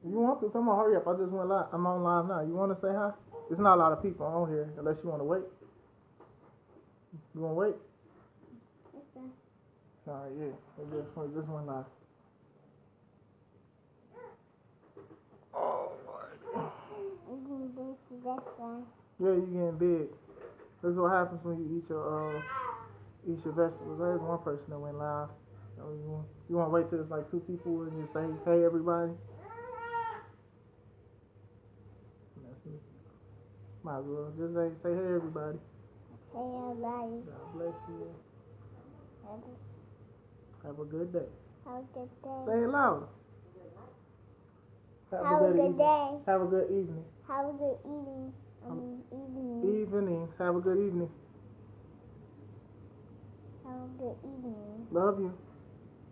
You want to? Come on, hurry up. I just went live. I'm on live now. You want to say hi? There's not a lot of people on here unless you want to wait. You want to wait? Okay. All right, yeah. This one live. Oh, Lord. I'm going to go to that side. Yeah, you getting big. This is what happens when you eat your vegetables. There's one person that went live. You want to wait till it's like two people and you say, hey, everybody? That's me. Might as well just say hey, everybody. Hey, everybody. God bless you. Have a good day. Have a good day. Say it louder. Have a good day. Have a good evening. Have a good evening. Evenings. Have a good evening. Have a good evening. Love you.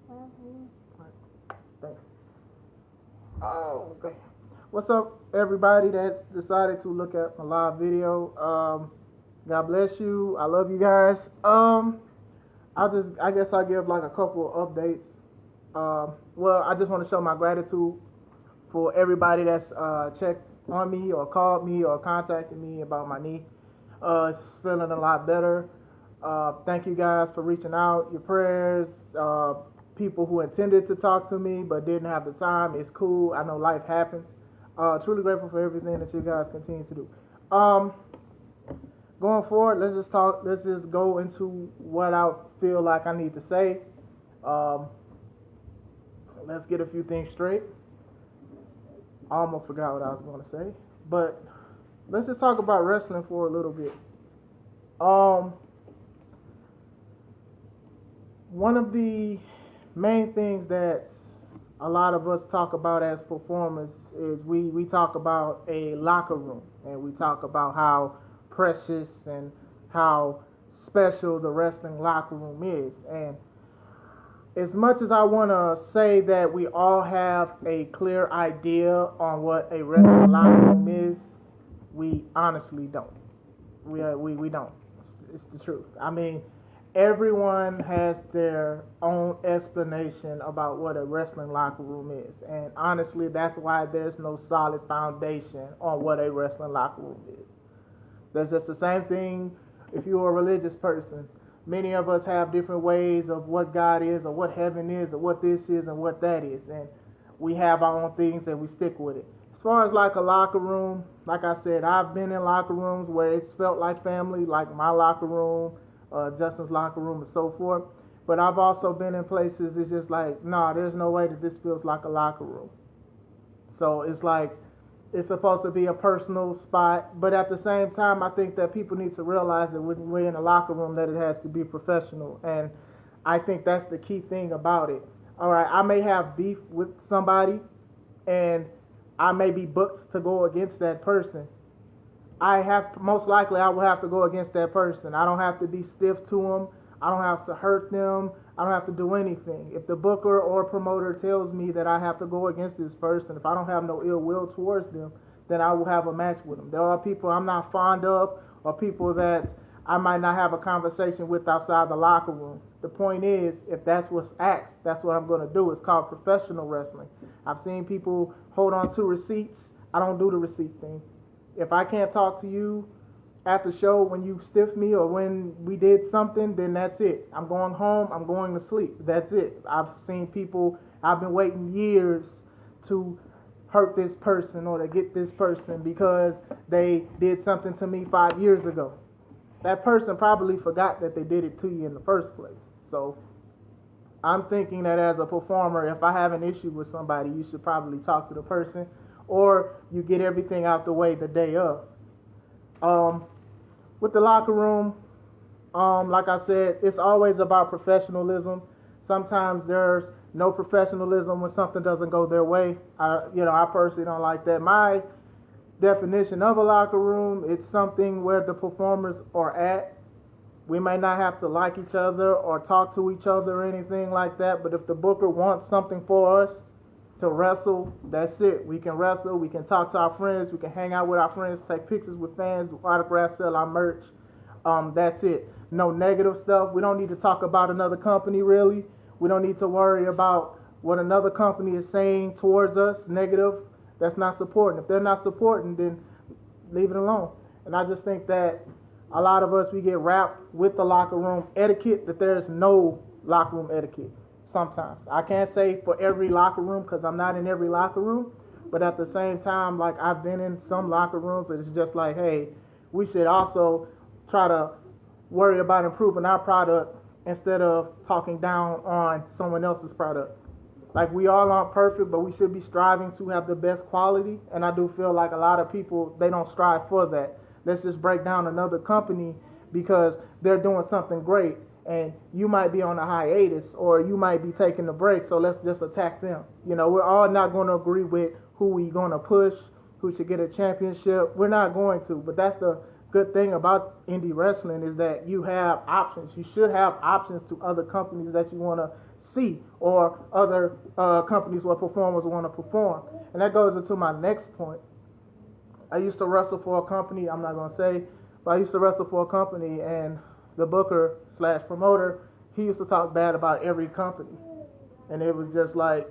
Love you. Right. Thanks. Oh, okay. What's up, everybody that's decided to look at my live video? God bless you. I love you guys. I guess I'll give like a couple of updates. Well, I just want to show my gratitude for everybody that's checked on me or called me or contacted me about my knee. It's feeling a lot better. Thank you guys for reaching out. Your prayers, people who intended to talk to me but didn't have the time. It's cool. I know life happens. Truly grateful for everything that you guys continue to do. Going forward, let's just go into what I feel like I need to say. Let's get a few things straight. I almost forgot what I was going to say, but let's just talk about wrestling for a little bit. One of the main things that a lot of us talk about as performers is we talk about a locker room, and we talk about how precious and how special the wrestling locker room is. And as much as I want to say that we all have a clear idea on what a wrestling locker room is, we honestly don't. We don't. It's the truth. I mean, everyone has their own explanation about what a wrestling locker room is. And honestly, that's why there's no solid foundation on what a wrestling locker room is. That's just the same thing if you're a religious person. Many of us have different ways of what God is or what heaven is or what this is and what that is. And we have our own things and we stick with it. As far as like a locker room, like I said, I've been in locker rooms where it's felt like family, like my locker room, Justin's locker room, and so forth. But I've also been in places it's just like, nah, there's no way that this feels like a locker room. So it's like, it's supposed to be a personal spot, but at the same time, I think that people need to realize that when we're in a locker room, that it has to be professional, and I think that's the key thing about it. All right, I may have beef with somebody, and I may be booked to go against that person. Most likely, I will have to go against that person. I don't have to be stiff to them. I don't have to hurt them. I don't have to do anything. If the booker or promoter tells me that I have to go against this person, if I don't have no ill will towards them, then I will have a match with them. There are people I'm not fond of, or people that I might not have a conversation with outside the locker room. The point is, if that's what's asked, that's what I'm going to do. It's called professional wrestling. I've seen people hold on to receipts. I don't do the receipt thing. If I can't talk to you at the show when you stiff me or when we did something, then that's it. I'm going home, I'm going to sleep. That's it. I've seen people, I've been waiting years to hurt this person or to get this person because they did something to me 5 years ago. That person probably forgot that they did it to you in the first place. So I'm thinking that as a performer, if I have an issue with somebody, you should probably talk to the person, or you get everything out the way the day of. With the locker room, like I said, it's always about professionalism. Sometimes there's no professionalism when something doesn't go their way. I personally don't like that. My definition of a locker room, it's something where the performers are at. We may not have to like each other or talk to each other or anything like that, but if the booker wants something for us to wrestle, that's it. We can wrestle, we can talk to our friends, we can hang out with our friends, take pictures with fans, autographs, sell our merch. That's it. No negative stuff. We don't need to talk about another company, really. We don't need to worry about what another company is saying towards us, negative. that's not supporting. If they're not supporting, then leave it alone. And I just think that a lot of us, we get wrapped with the locker room etiquette that there's no locker room etiquette sometimes. I can't say for every locker room because I'm not in every locker room, but at the same time, like I've been in some locker rooms that it's just like, hey, we should also try to worry about improving our product instead of talking down on someone else's product. Like we all aren't perfect, but we should be striving to have the best quality. And I do feel like a lot of people, they don't strive for that. Let's just break down another company because they're doing something great and you might be on a hiatus or you might be taking a break, so let's just attack them. You know, we're all not going to agree with who we're going to push, who should get a championship. We're not going to, but that's the good thing about indie wrestling is that you have options. You should have options to other companies that you want to see or other companies where performers want to perform. And that goes into my next point. I used to wrestle for a company, I'm not going to say, but I used to wrestle for a company, and the booker slash promoter, he used to talk bad about every company. And it was just like,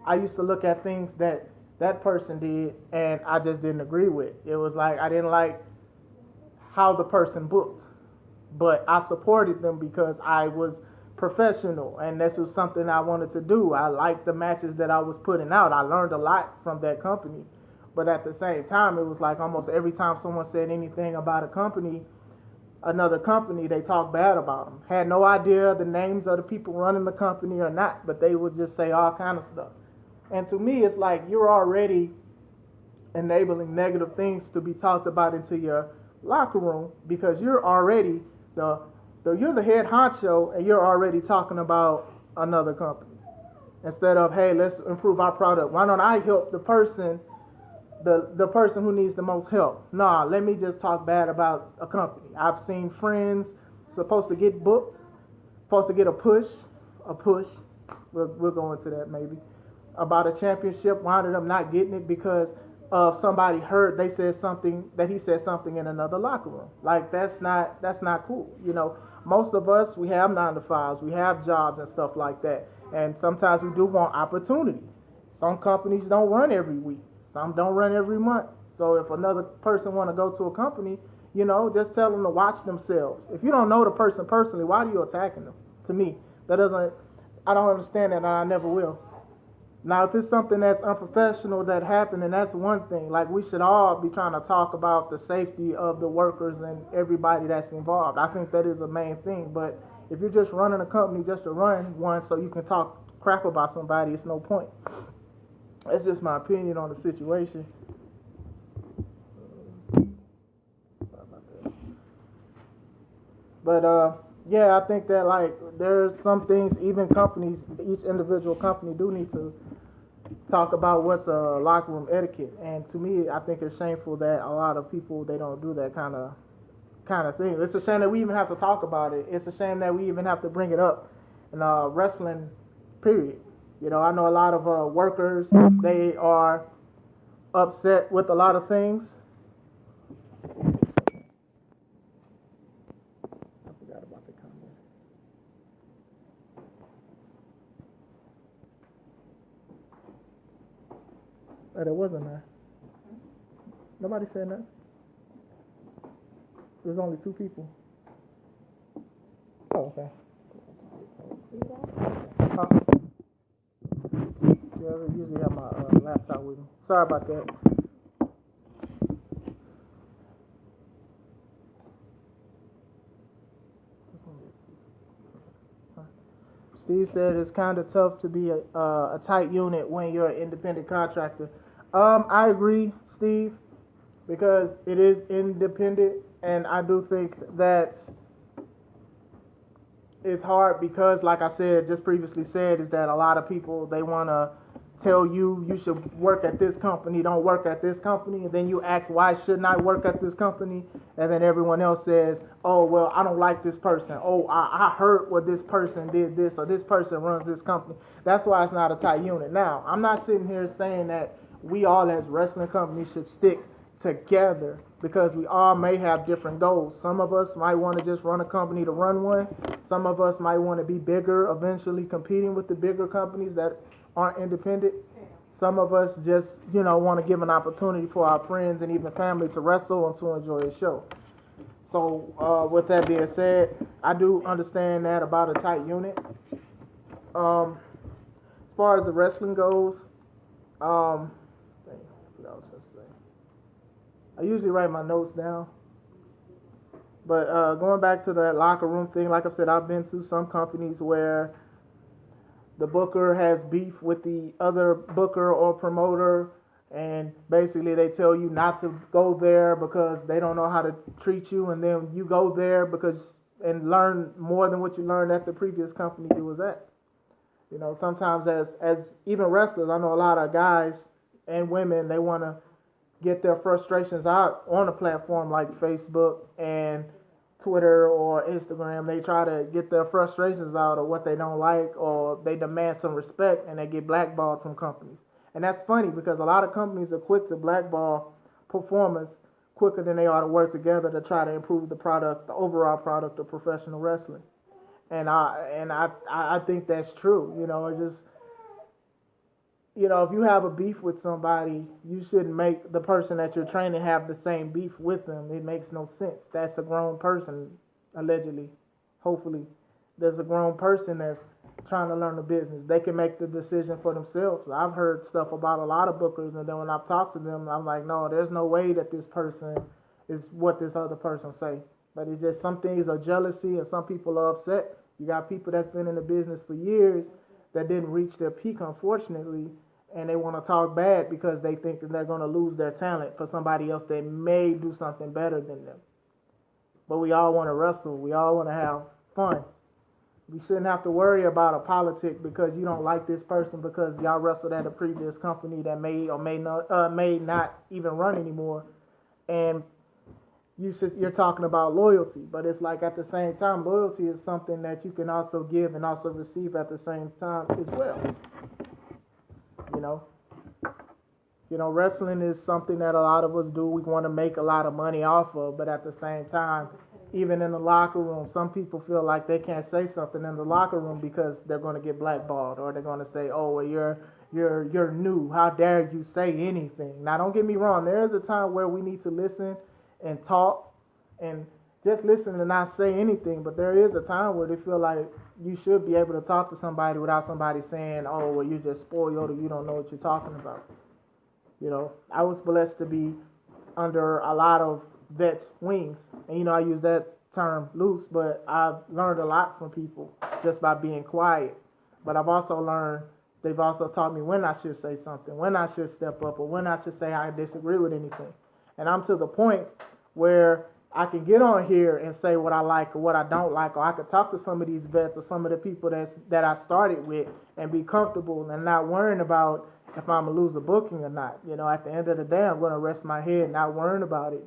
I used to look at things that that person did and I just didn't agree with. It was like I didn't like how the person booked, but I supported them because I was professional and this was something I wanted to do. I liked the matches that I was putting out. I learned a lot from that company. But at the same time, it was like almost every time someone said anything about a company, another company, they talked bad about them. Had no idea the names of the people running the company or not, but they would just say all kind of stuff. And to me, it's like you're already enabling negative things to be talked about into your locker room because you're already you're the head honcho and you're already talking about another company. Instead of, hey, let's improve our product. Why don't I help the person who needs the most help? Nah, let me just talk bad about a company. I've seen friends supposed to get booked, supposed to get a push. We'll go into that maybe. About a championship, winded up not getting it because of somebody heard he said something in another locker room. Like that's not cool. You know, most of us, we have 9 to 5s, we have jobs and stuff like that. And sometimes we do want opportunity. Some companies don't run every week. Some don't run every month. So if another person want to go to a company, you know, just tell them to watch themselves. If you don't know the person personally, why are you attacking them? To me, I don't understand that, and I never will. Now, if it's something that's unprofessional that happened, then that's one thing. Like, we should all be trying to talk about the safety of the workers and everybody that's involved. I think that is a main thing. But if you're just running a company just to run one so you can talk crap about somebody, it's no point. That's just my opinion on the situation. Sorry about that. But, yeah, I think that, like, there's some things, even companies, each individual company do need to talk about what's a locker room etiquette. And to me, I think it's shameful that a lot of people, they don't do that kind of thing. It's a shame that we even have to talk about it. It's a shame that we even have to bring it up in wrestling, period. You know, I know a lot of workers, they are upset with a lot of things. I forgot about the comments. Oh, there wasn't there. Nobody said nothing. There was only 2 people. Oh, okay. Huh? Yeah, I usually have my laptop with me. Sorry about that. Steve said it's kind of tough to be a tight unit when you're an independent contractor. I agree, Steve, because it is independent, and I do think that it's hard because, like I said, just previously said, is that a lot of people, they want to tell you should work at this company, don't work at this company, and then you ask why shouldn't I work at this company, and then everyone else says, oh, well, I don't like this person, oh, I heard what this person did this, or this person runs this company. That's why it's not a tight unit. Now, I'm not sitting here saying that we all as wrestling companies should stick together because we all may have different goals. Some of us might want to just run a company to run one. Some of us might want to be bigger, eventually competing with the bigger companies that aren't independent. Some of us just, want to give an opportunity for our friends and even family to wrestle and to enjoy a show. So, with that being said, I do understand that about a tight unit. As far as the wrestling goes, what I was gonna say. I usually write my notes down. But going back to that locker room thing, like I said, I've been to some companies where the booker has beef with the other booker or promoter, and basically they tell you not to go there because they don't know how to treat you, and then you go there and learn more than what you learned at the previous company you was at. Sometimes as even wrestlers, I know a lot of guys and women, they want to get their frustrations out on a platform like Facebook and Twitter or Instagram. They try to get their frustrations out of what they don't like, or they demand some respect, and they get blackballed from companies. And that's funny because a lot of companies are quick to blackball performers quicker than they are to work together to try to improve the overall product of professional wrestling. And I think that's true. It's just, if you have a beef with somebody, you shouldn't make the person that you're training have the same beef with them. It makes no sense. That's a grown person, allegedly. Hopefully, there's a grown person that's trying to learn the business. They can make the decision for themselves. I've heard stuff about a lot of bookers, and then when I've talked to them, I'm like, no, there's no way that this person is what this other person say. But it's just some things are jealousy, and some people are upset. You got people that's been in the business for years that didn't reach their peak, unfortunately, and they want to talk bad because they think that they're going to lose their talent for somebody else that may do something better than them. But we all want to wrestle. We all want to have fun. We shouldn't have to worry about a politic because you don't like this person because y'all wrestled at a previous company that may not even run anymore. And you're talking about loyalty, but it's like at the same time, loyalty is something that you can also give and also receive at the same time as well. Wrestling is something that a lot of us do. We want to make a lot of money off of, but at the same time, even in the locker room, some people feel like they can't say something in the locker room because they're going to get blackballed, or they're going to say, "Oh, well, you're new. How dare you say anything?" Now, don't get me wrong. There is a time where we need to listen and talk and just listen and not say anything, but there is a time where they feel like you should be able to talk to somebody without somebody saying, "Oh, well, you're just spoiled, or you don't know what you're talking about." I was blessed to be under a lot of vets' wings, and I use that term loose, but I've learned a lot from people just by being quiet. But I've also learned, they've also taught me when I should say something, when I should step up, or when I should say I disagree with anything. And I'm to the point where I can get on here and say what I like or what I don't like, or I could talk to some of these vets or some of the people that I started with and be comfortable and not worrying about if I'm going to lose a booking or not. At the end of the day, I'm going to rest my head, not worrying about it,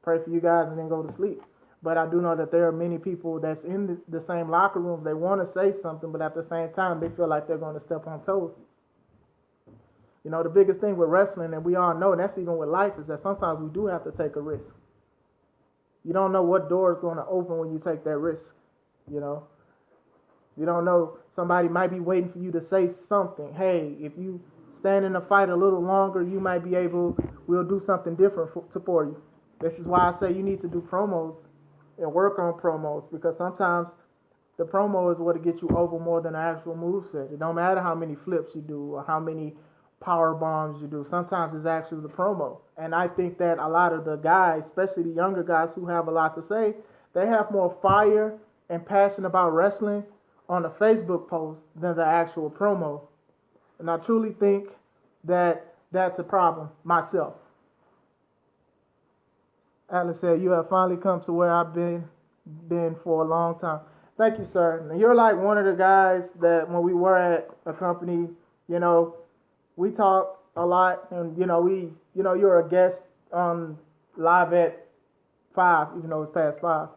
pray for you guys and then go to sleep. But I do know that there are many people that's in the same locker rooms. They want to say something, but at the same time, they feel like they're going to step on toes. The biggest thing with wrestling, and we all know, and that's even with life, is that sometimes we do have to take a risk. You don't know what door is going to open when you take that risk. You don't know, somebody might be waiting for you to say something. Hey, if you stand in the fight a little longer, you might be able, we'll do something different for you. This is why I say you need to do promos and work on promos, because sometimes the promo is what will get you over more than the actual moveset. It don't matter how many flips you do or how many power bombs you do. Sometimes it's actually the promo. And I think that a lot of the guys, especially the younger guys who have a lot to say, they have more fire and passion about wrestling on a Facebook post than the actual promo. And I truly think that that's a problem myself. Atlas said, you have finally come to where I've been for a long time. Thank you, sir. Now, you're like one of the guys that when we were at a company, we talk a lot, and you're a guest on live at 5, even though it's past 5.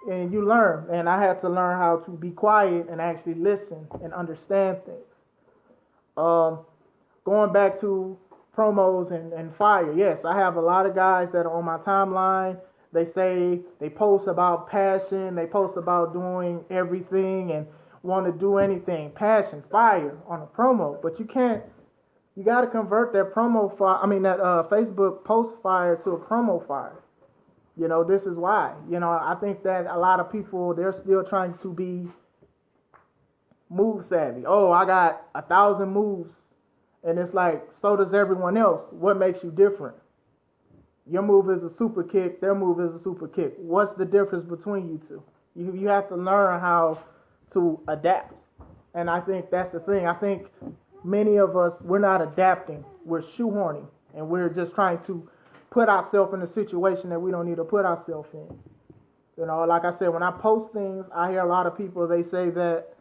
And you learn, and I had to learn how to be quiet and actually listen and understand things. Going back to promos and fire, yes, I have a lot of guys that are on my timeline. They post about passion, they post about doing everything and want to do anything, passion, fire on a promo, but you can't You got to convert that promo fire. I mean that Facebook post fire to a promo fire. You know, this is why. You know, I think that a lot of people, they're still trying to be move savvy. Oh, I got 1,000 moves, and it's like, so does everyone else. What makes you different? Your move is a super kick. Their move is a super kick. What's the difference between you two? You have to learn how to adapt. And I think that's the thing. I think many of us, we're not adapting. We're shoehorning. And we're just trying to put ourselves in a situation that we don't need to put ourselves in. You know, like I said, when I post things, I hear a lot of people, they say that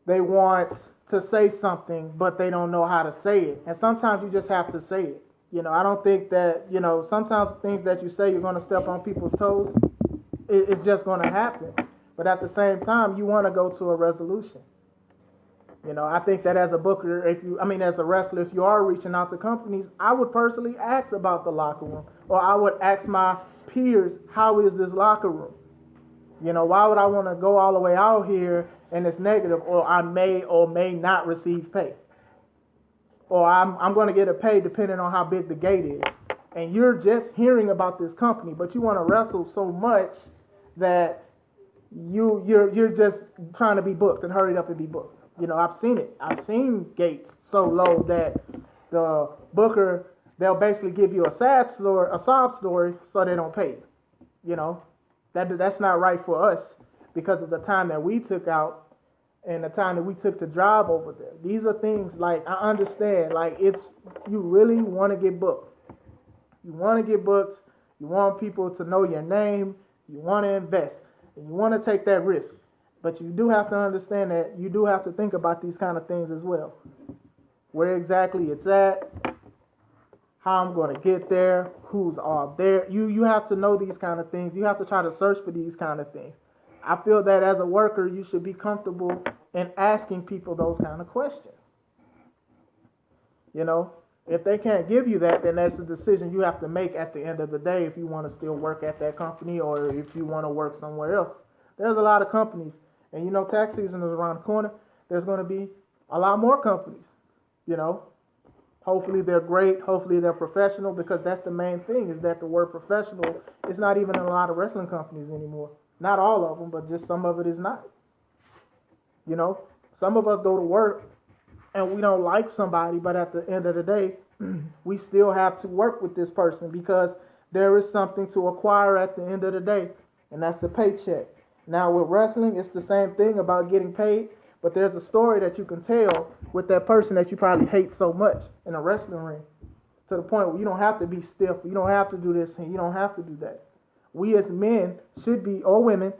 they want to say something, but they don't know how to say it. And sometimes you just have to say it. You know, I don't think that, you know, sometimes things that you say, you're going to step on people's toes. It's just going to happen. But at the same time, you want to go to a resolution. You know, I think that as a booker, as a wrestler, if you are reaching out to companies, I would personally ask about the locker room. Or I would ask my peers, how is this locker room? You know, why would I want to go all the way out here and it's negative, or I may or may not receive pay? Or I'm going to get a pay depending on how big the gate is. And you're just hearing about this company, but you want to wrestle so much that you're just trying to be booked and hurry up and be booked. You know, I've seen it. I've seen gates so low that the booker, they'll basically give you a sob story, so they don't pay you. You know, that's not right for us because of the time that we took out and the time that we took to drive over there. These are things like, I understand, like you really want to get booked. You want to get booked. You want people to know your name. You want to invest. And you want to take that risk. But you do have to understand that you do have to think about these kind of things as well. Where exactly it's at, how I'm going to get there, who's all there. You have to know these kind of things. You have to try to search for these kind of things. I feel that as a worker, you should be comfortable in asking people those kind of questions. You know, if they can't give you that, then that's a decision you have to make at the end of the day if you want to still work at that company or if you want to work somewhere else. There's a lot of companies. And you know, tax season is around the corner. There's going to be a lot more companies, you know. Hopefully they're great. Hopefully they're professional, because that's the main thing, is that the word professional is not even in a lot of wrestling companies anymore. Not all of them, but just some of it is not. You know, some of us go to work and we don't like somebody, but at the end of the day, we still have to work with this person because there is something to acquire at the end of the day, and that's the paycheck. Now with wrestling, it's the same thing about getting paid, but there's a story that you can tell with that person that you probably hate so much in a wrestling ring, to the point where you don't have to be stiff, you don't have to do this, and you don't have to do that. We as men should be, or women,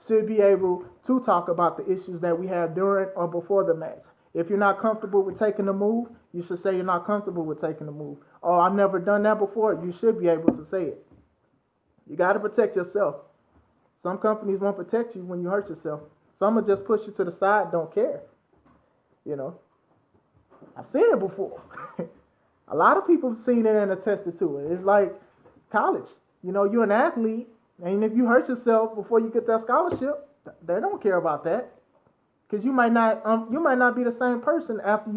should be able to talk about the issues that we have during or before the match. If you're not comfortable with taking the move, you should say you're not comfortable with taking the move. Oh, I've never done that before. You should be able to say it. You got to protect yourself. Some companies won't protect you when you hurt yourself. Some will just push you to the side, don't care. You know, I've seen it before. A lot of people have seen it and attested to it. It's like college. You know, you're an athlete, and if you hurt yourself before you get that scholarship, they don't care about that, because you might not be the same person after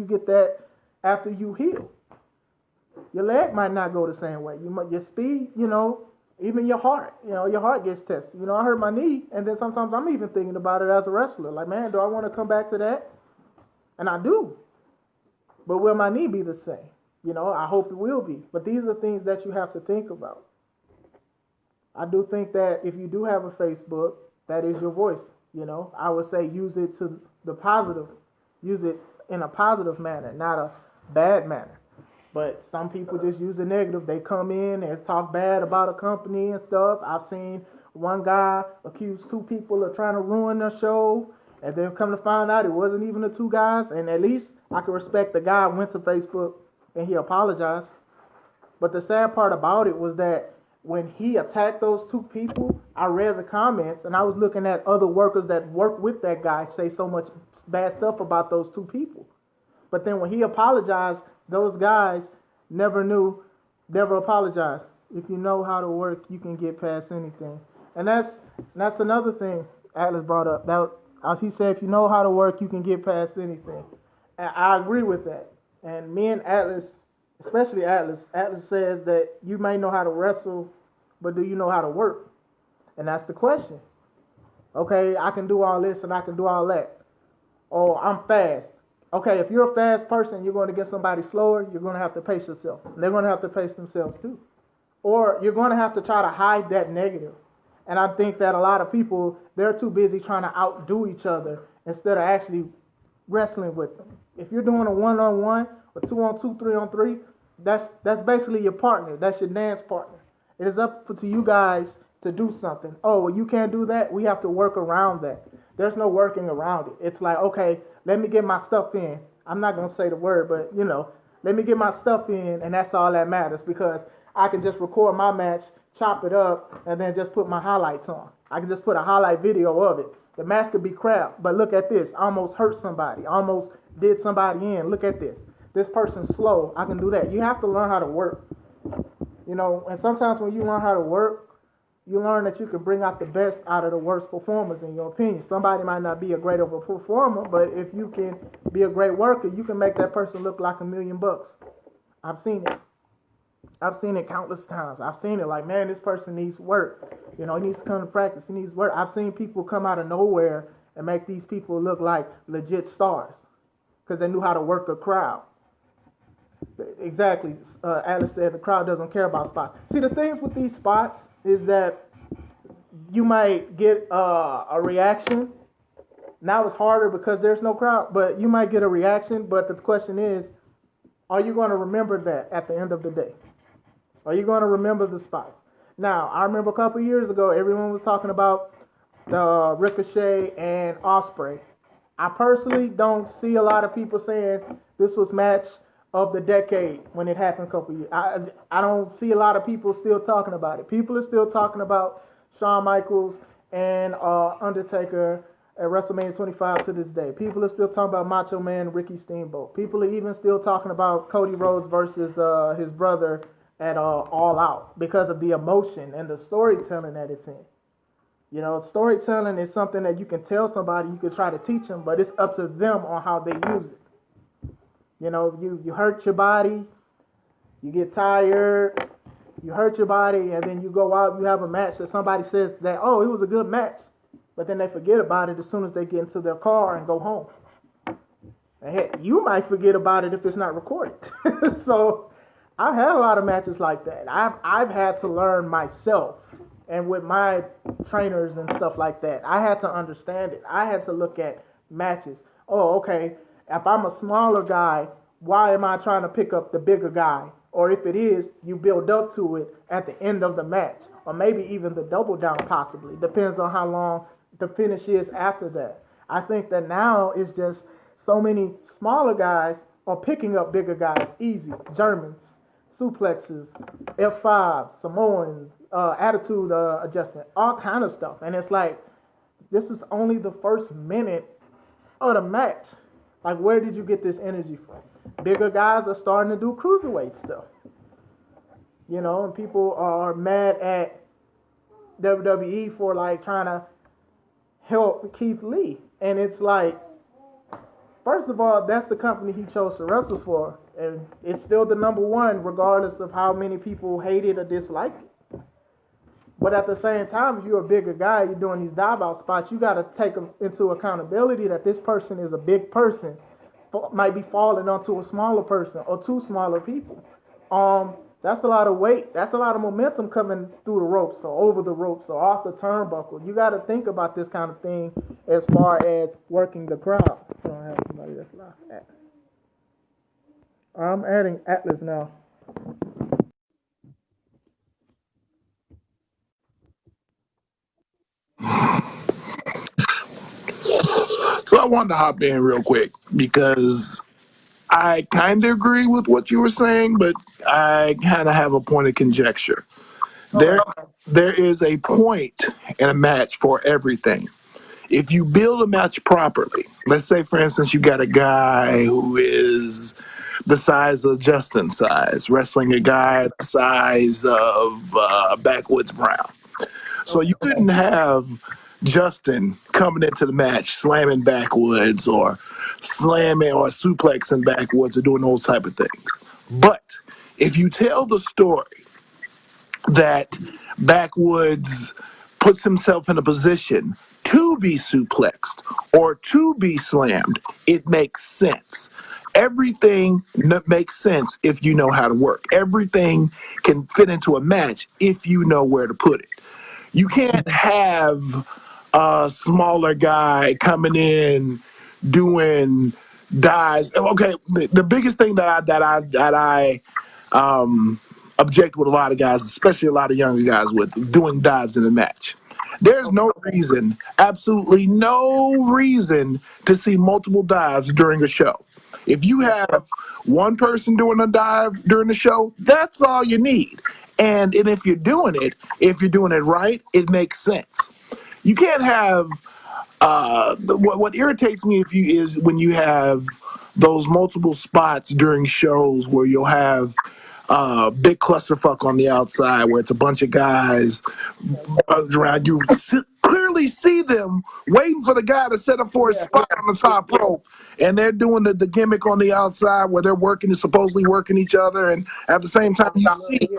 after you heal. Your leg might not go the same way. Your speed, you know. Even your heart, you know, your heart gets tested. You know, I hurt my knee, and then sometimes I'm even thinking about it as a wrestler. Like, man, do I want to come back to that? And I do. But will my knee be the same? You know, I hope it will be. But these are things that you have to think about. I do think that if you do have a Facebook, that is your voice. You know, I would say use it to the positive. Use it in a positive manner, not a bad manner. But some people just use the negative. They come in and talk bad about a company and stuff. I've seen one guy accuse two people of trying to ruin their show, and then come to find out it wasn't even the two guys. And at least I can respect the guy went to Facebook and he apologized. But the sad part about it was that when he attacked those two people, I read the comments and I was looking at other workers that work with that guy say so much bad stuff about those two people. But then when he apologized, those guys never apologized. If you know how to work, you can get past anything. And that's another thing Atlas brought up. He said, if you know how to work, you can get past anything. And I agree with that. And me and Atlas, especially Atlas says that you may know how to wrestle, but do you know how to work? And that's the question. Okay, I can do all this and I can do all that. Oh, I'm fast. Okay, if you're a fast person, you're going to get somebody slower, you're going to have to pace yourself. They're going to have to pace themselves too. Or you're going to have to try to hide that negative. And I think that a lot of people, they're too busy trying to outdo each other instead of actually wrestling with them. If you're doing a one-on-one, or two-on-two, three-on-three, that's basically your partner. That's your dance partner. It is up to you guys to do something. Oh, well, you can't do that. We have to work around that. There's no working around it. It's like, okay, let me get my stuff in. I'm not going to say the word, but, let me get my stuff in, and that's all that matters because I can just record my match, chop it up, and then just put my highlights on. I can just put a highlight video of it. The match could be crap, but look at this. I almost hurt somebody. I almost did somebody in. Look at this. This person's slow. I can do that. You have to learn how to work. And sometimes when you learn how to work, you learn that you can bring out the best out of the worst performers in your opinion. Somebody might not be a great of a performer, but if you can be a great worker, you can make that person look like $1,000,000. I've seen it. I've seen it countless times. I've seen it like, man, this person needs work. He needs to come to practice. He needs work. I've seen people come out of nowhere and make these people look like legit stars because they knew how to work a crowd. Exactly. Alice said the crowd doesn't care about spots. See, the things with these spots is that you might get a reaction. Now it's harder because there's no crowd, but you might get a reaction. But the question is, are you going to remember that at the end of the day? Are you going to remember the spots? Now, I remember a couple years ago, everyone was talking about the Ricochet and Ospreay. I personally don't see a lot of people saying this was match of the decade when it happened a couple years. I don't see a lot of people still talking about it. People are still talking about Shawn Michaels and Undertaker at WrestleMania 25 to this day. People are still talking about Macho Man Ricky Steamboat. People are even still talking about Cody Rhodes versus his brother at All Out because of the emotion and the storytelling that it's in. Storytelling is something that you can tell somebody, you can try to teach them, but it's up to them on how they use it. You hurt your body, you get tired, you hurt your body, and then you go out, you have a match that somebody says that, oh, it was a good match, but then they forget about it as soon as they get into their car and go home. And heck, you might forget about it if it's not recorded. So I've had a lot of matches like that. I've had to learn myself, and with my trainers and stuff like that, I had to understand it. I had to look at matches. Oh, okay. If I'm a smaller guy, why am I trying to pick up the bigger guy? Or if it is, you build up to it at the end of the match. Or maybe even the double down possibly. Depends on how long the finish is after that. I think that now it's just so many smaller guys are picking up bigger guys easy. Germans, suplexes, F5s, Samoans, attitude adjustment, all kind of stuff. And it's like, this is only the first minute of the match. Like, where did you get this energy from? Bigger guys are starting to do cruiserweight stuff. And people are mad at WWE for, like, trying to help Keith Lee. And it's like, first of all, that's the company he chose to wrestle for. And it's still the number one, regardless of how many people hate it or dislike it. But at the same time, if you're a bigger guy, you're doing these dive-out spots, you got to take into accountability that this person is a big person, might be falling onto a smaller person or two smaller people. That's a lot of weight. That's a lot of momentum coming through the ropes or over the ropes or off the turnbuckle. You got to think about this kind of thing as far as working the crowd. I don't have somebody that's live. I'm adding Atlas now. So I wanted to hop in real quick because I kind of agree with what you were saying, but I kind of have a point of conjecture. There is a point in a match for everything. If you build a match properly, let's say, for instance, you got a guy who is the size of Justin's size, wrestling a guy the size of Backwoods Brown. So you couldn't have Justin coming into the match slamming Backwoods or slamming or suplexing backwards or doing those type of things. But if you tell the story that Backwoods puts himself in a position to be suplexed or to be slammed, it makes sense. Everything makes sense if you know how to work. Everything can fit into a match if you know where to put it. You can't have a smaller guy coming in doing dives. Okay, the biggest thing that I object with a lot of guys, especially a lot of younger guys, with doing dives in a match. There's no reason, absolutely no reason, to see multiple dives during a show. If you have one person doing a dive during the show, that's all you need. And if you're doing it right, it makes sense. You can't have what irritates me is when you have those multiple spots during shows where you'll have big clusterfuck on the outside where it's a bunch of guys around. You clearly see them waiting for the guy to set up for his spot on the top rope, and they're doing the gimmick on the outside where they're supposedly working each other, and at the same time you see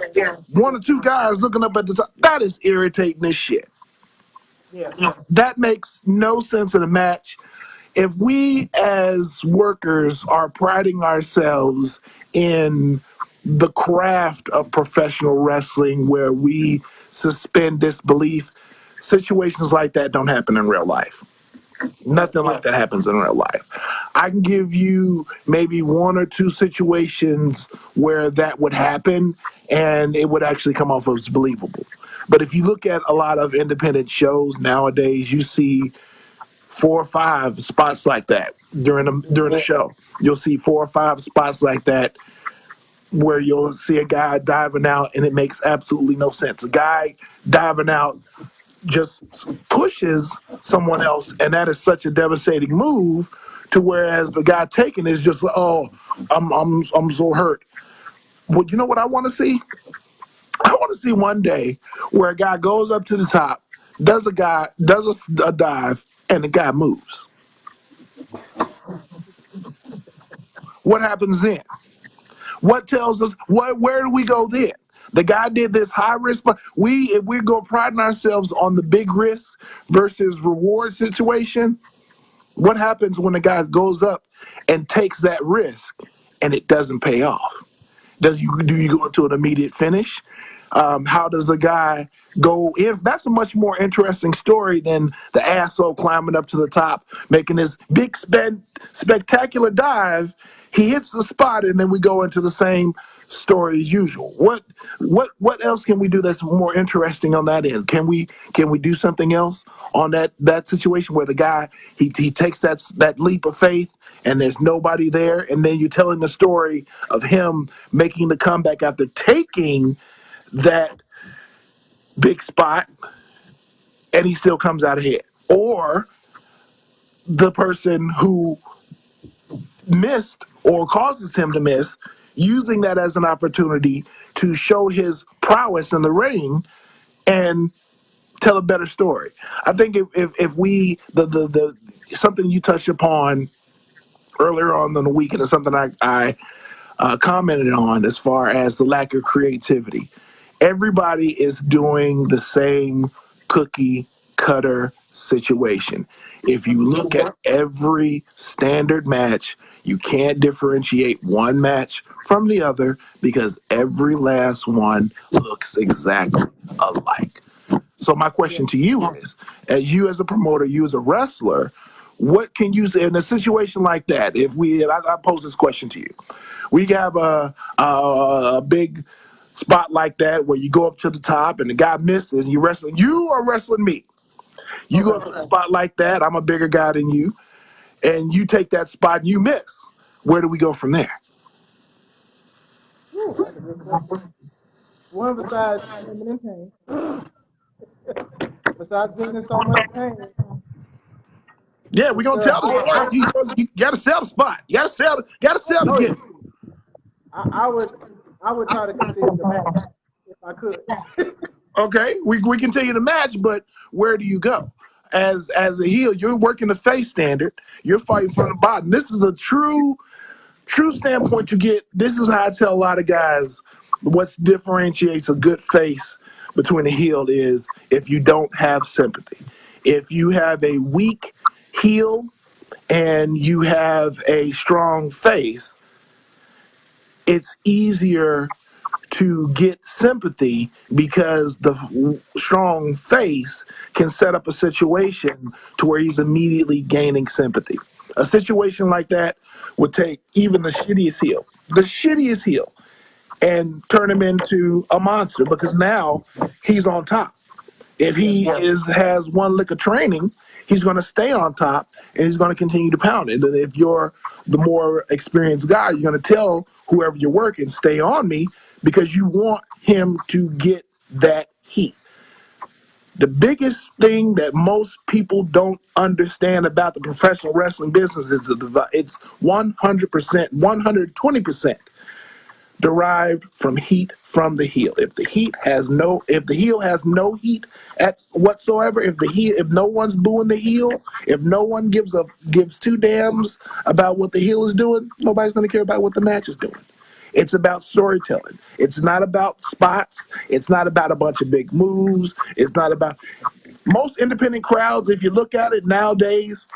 one or two guys looking up at the top. That is irritating as shit. Yeah. That makes no sense in a match. If we as workers are priding ourselves in the craft of professional wrestling where we suspend disbelief, situations like that don't happen in real life. Nothing like that happens in real life. I can give you maybe one or two situations where that would happen and it would actually come off as believable. But if you look at a lot of independent shows nowadays, you see 4 or 5 spots like that during the show. You'll see 4 or 5 spots like that where you'll see a guy diving out and it makes absolutely no sense. A guy diving out just pushes someone else, and that is such a devastating move. To whereas the guy taking is just, oh, I'm so hurt. Well, you know what I want to see? I want to see one day where a guy goes up to the top, does a dive, and the guy moves. What happens then? What tells us where do we go then? The guy did this high risk, but if we go priding ourselves on the big risk versus reward situation, what happens when the guy goes up and takes that risk and it doesn't pay off? Do you go into an immediate finish? How does the guy go in? That's a much more interesting story than the asshole climbing up to the top, making this big spectacular dive. He hits the spot, and then we go into the same story as usual. What else can we do that's more interesting on that end? Can we do something else on that situation where the guy he takes that leap of faith and there's nobody there, and then you're telling the story of him making the comeback after taking that big spot and he still comes out ahead? Or the person who missed or causes him to miss, using that as an opportunity to show his prowess in the ring and tell a better story. I think if we the something you touched upon earlier on in the week, and it's something I commented on as far as the lack of creativity. Everybody is doing the same cookie cutter situation. If you look at every standard match, you can't differentiate one match from the other because every last one looks exactly alike. So my question to you is, as a promoter, you as a wrestler, what can you say in a situation like that? I pose this question to you, we have a big spot like that where you go up to the top and the guy misses and you are wrestling me. You go up to a spot like that, I'm a bigger guy than you, and you take that spot and you miss. Where do we go from there? Ooh, that's a good question. One, besides screaming in pain, besides being in so much pain, Yeah, we're for gonna sure. tell the story. You gotta sell the spot. You gotta sell the Oh yeah, game. I would try to continue the match if I could. Okay, we continue the match, but where do you go? as a heel, you're working the face standard. You're fighting from the bottom. This is a true standpoint to get. This is how I tell a lot of guys what differentiates a good face between a heel is if you don't have sympathy. If you have a weak heel and you have a strong face, it's easier to get sympathy because the strong face can set up a situation to where he's immediately gaining sympathy. A situation like that would take even the shittiest heel, and turn him into a monster because now he's on top. If he has one lick of training, he's going to stay on top and he's going to continue to pound it. And if you're the more experienced guy, you're going to tell whoever you're working, stay on me because you want him to get that heat. The biggest thing that most people don't understand about the professional wrestling business is it's 100%, 120% derived from heat from the heel. If the heel has no heat whatsoever, if no one's booing the heel, if no one gives two damns about what the heel is doing, nobody's going to care about what the match is doing. It's about storytelling. It's not about spots. It's not about a bunch of big moves. It's not about most independent crowds. If you look at it nowadays,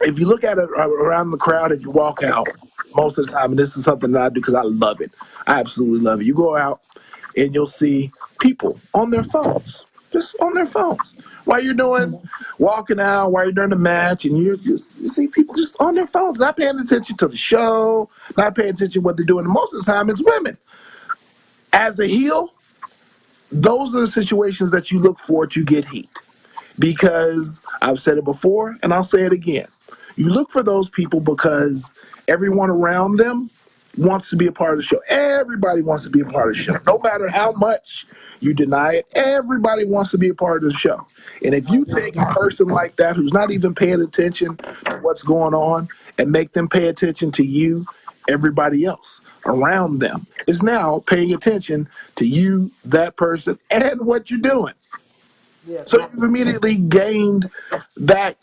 if you look at it around the crowd, if you walk out, most of the time, and this is something that I do because I love it. I absolutely love it. You go out and you'll see people on their phones, just on their phones. While you're walking out, while you're doing the match, and you see people just on their phones, not paying attention to the show, not paying attention to what they're doing. And most of the time, it's women. As a heel, those are the situations that you look for to get heat. Because I've said it before, and I'll say it again. You look for those people because everyone around them wants to be a part of the show. Everybody wants to be a part of the show. No matter how much you deny it, everybody wants to be a part of the show. And if you take a person like that who's not even paying attention to what's going on and make them pay attention to you, everybody else around them is now paying attention to you, that person, and what you're doing. So you've immediately gained back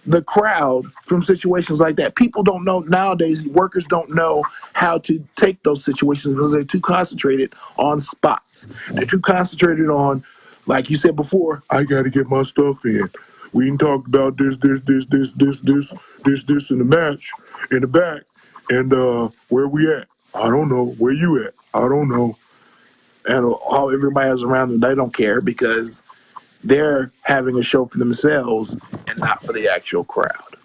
the crowd from situations like that. People don't know nowadays, workers don't know how to take those situations because they're too concentrated on spots. They're too concentrated on, like you said before, I got to get my stuff in. We can talk about this in the match, in the back, and where we at? I don't know. Where you at? I don't know. And all everybody has around them, they don't care because they're having a show for themselves and not for the actual crowd.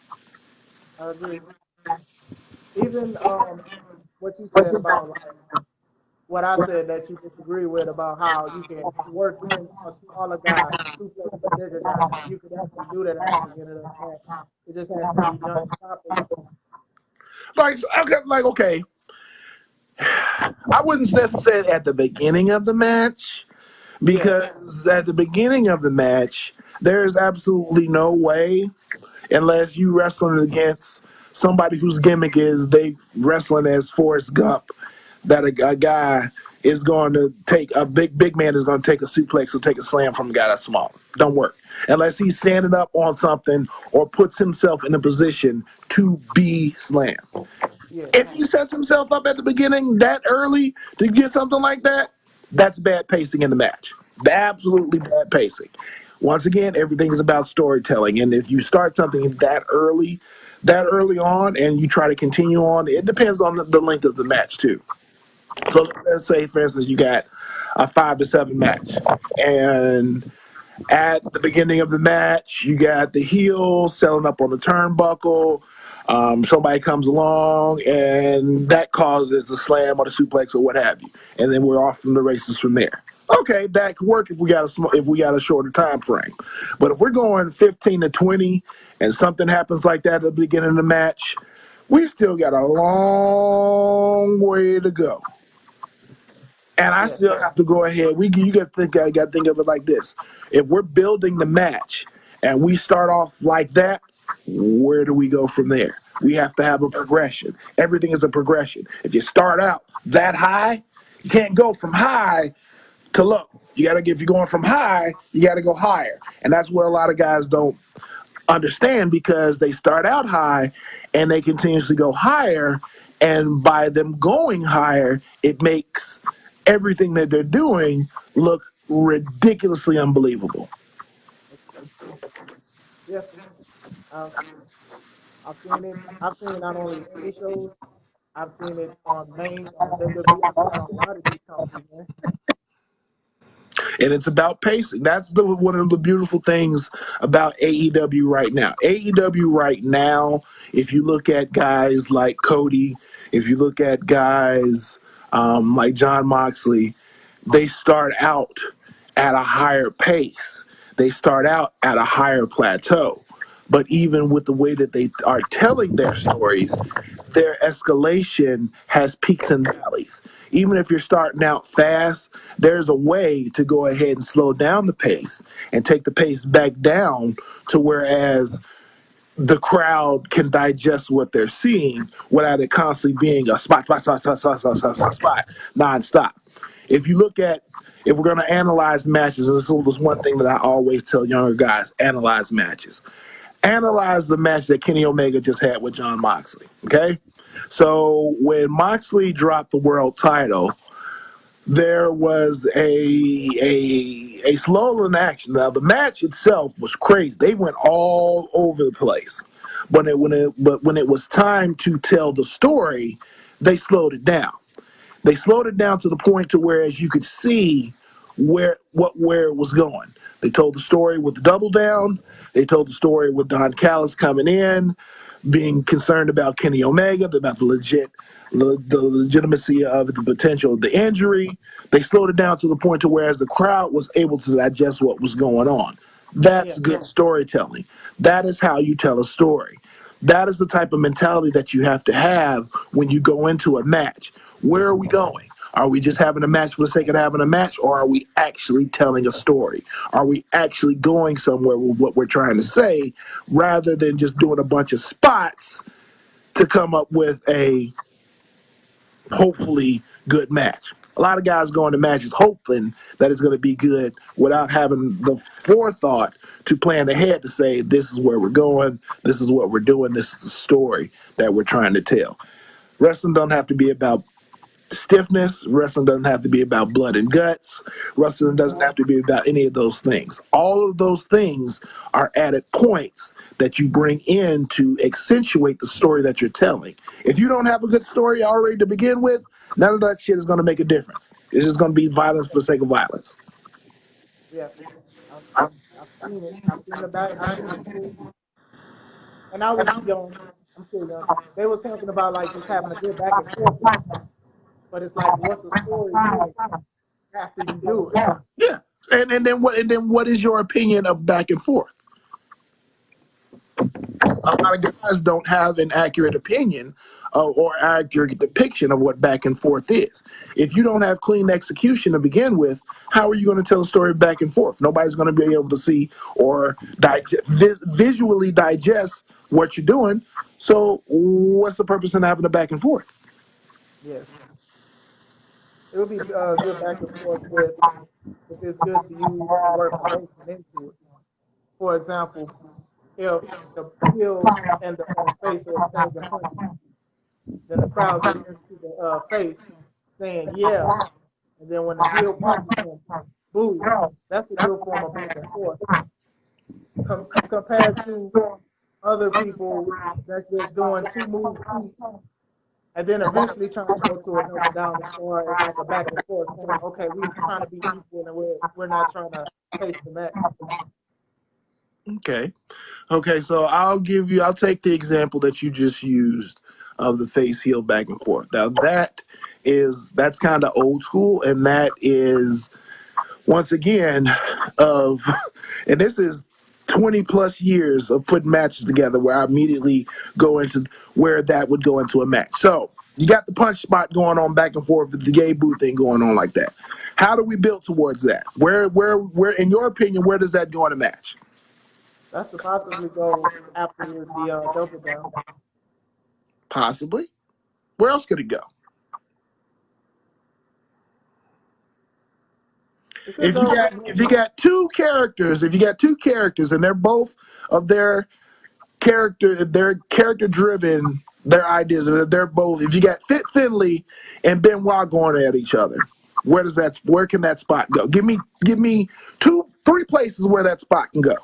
I agree. Even what you said about like what I said that you disagree with about how you can work in a smaller guy, suplex a bigger guy. You could actually do that at the beginning of the match. It just has to be done properly. Okay, I wouldn't necessarily at the beginning of the match because at the beginning of the match, there's absolutely no way unless you wrestling against somebody whose gimmick is they wrestling as Forrest Gump, that a guy is going to take a big man is going to take a suplex or take a slam from a guy that's small. Don't work unless he's standing up on something or puts himself in a position to be slammed. If he sets himself up at the beginning that early to get something like that, that's bad pacing in the match. Absolutely bad pacing. Once again, everything is about storytelling. And if you start something that early on, and you try to continue on, it depends on the length of the match too. So let's say, for instance, you got a 5 to 7 match, and at the beginning of the match, you got the heel selling up on the turnbuckle. Somebody comes along, and that causes the slam or the suplex or what have you, and then we're off from the races from there. Okay, that could work if we got a shorter time frame. But if we're going 15 to 20, and something happens like that at the beginning of the match, we still got a long way to go. And I still have to go ahead. You got to think of it like this: if we're building the match and we start off like that, where do we go from there? We have to have a progression. Everything is a progression. If you start out that high, you can't go from high to low. You got to if you're going from high, you got to go higher, and that's what a lot of guys don't understand because they start out high and they continuously go higher, and by them going higher, it makes everything that they're doing look ridiculously unbelievable. Okay. Yeah. I've, I've seen it. I've seen it not only in indie shows. I've seen it on main on WWE. I've seen it on a lot of these companies, man. And it's about pacing. That's one of the beautiful things about AEW right now. AEW right now, if you look at guys like Cody, if you look at guys like John Moxley, they start out at a higher pace. They start out at a higher plateau. But even with the way that they are telling their stories, their escalation has peaks and valleys. Even if you're starting out fast, there's a way to go ahead and slow down the pace and take the pace back down to whereas the crowd can digest what they're seeing without it constantly being a spot, nonstop. If you look at, if we're going to analyze matches, and this is one thing that I always tell younger guys, analyze matches. Analyze the match that Kenny Omega just had with John Moxley, okay? So when Moxley dropped the world title, there was a slow in action. Now the match itself was crazy. They went all over the place. But when it was time to tell the story, they slowed it down. They slowed it down to the point to where as you could see where it was going. They told the story with the double down. They told the story with Don Callis coming in, being concerned about Kenny Omega, about the legitimacy of the potential of the injury. They slowed it down to the point to whereas the crowd was able to digest what was going on. That's Yeah. good storytelling. That is how you tell a story. That is the type of mentality that you have to have when you go into a match. Where are we going? Are we just having a match for the sake of having a match, or are we actually telling a story? Are we actually going somewhere with what we're trying to say, rather than just doing a bunch of spots to come up with a hopefully good match? A lot of guys go into matches hoping that it's going to be good without having the forethought to plan ahead to say, this is where we're going, this is what we're doing, this is the story that we're trying to tell. Wrestling don't have to be about stiffness. Wrestling doesn't have to be about blood and guts. Wrestling doesn't have to be about any of those things. All of those things are added points that you bring in to accentuate the story that you're telling. If you don't have a good story already to begin with, none of that shit is going to make a difference. It's just going to be violence for the sake of violence. Yeah. I've, I've seen it. I've seen people, and I was young. I'm still young. They were talking about like just having a good back and forth with it, but it's like, what's the story then after you do it? Yeah. And then what is your opinion of back and forth? A lot of guys don't have an accurate opinion or accurate depiction of what back and forth is. If you don't have clean execution to begin with, how are you going to tell a story back and forth? Nobody's going to be able to see or visually digest what you're doing. So, what's the purpose in having a back and forth? Yes, it would be good back and forth with if it's good to use the word promotion into it. For example, if the heel and the face are exchanging punches, then the crowd gets into the face saying yeah, and then when the heel punches him, boo. That's a good form of back and forth compared to other people that's just doing two moves each, and then eventually trying to go to a double down as far as like a back and forth saying, okay, we're trying to be equal and we're not trying to face the match. Okay. Okay, so I'll take the example that you just used of the face heel back and forth. Now that's kind of old school, and that is once again of and this is 20 plus years of putting matches together where I immediately go into where that would go into a match. So you got the punch spot going on back and forth, the gay boo thing going on like that. How do we build towards that? Where in your opinion, where does that go in a match? That's to possibly go after the double down. Possibly. Where else could it go? It could If you go. got if you got two characters, and they're both of they're character driven, their ideas, they're both. If you got Fit Finley and Benoit going at each other, where can that spot go? Give me three places where that spot can go.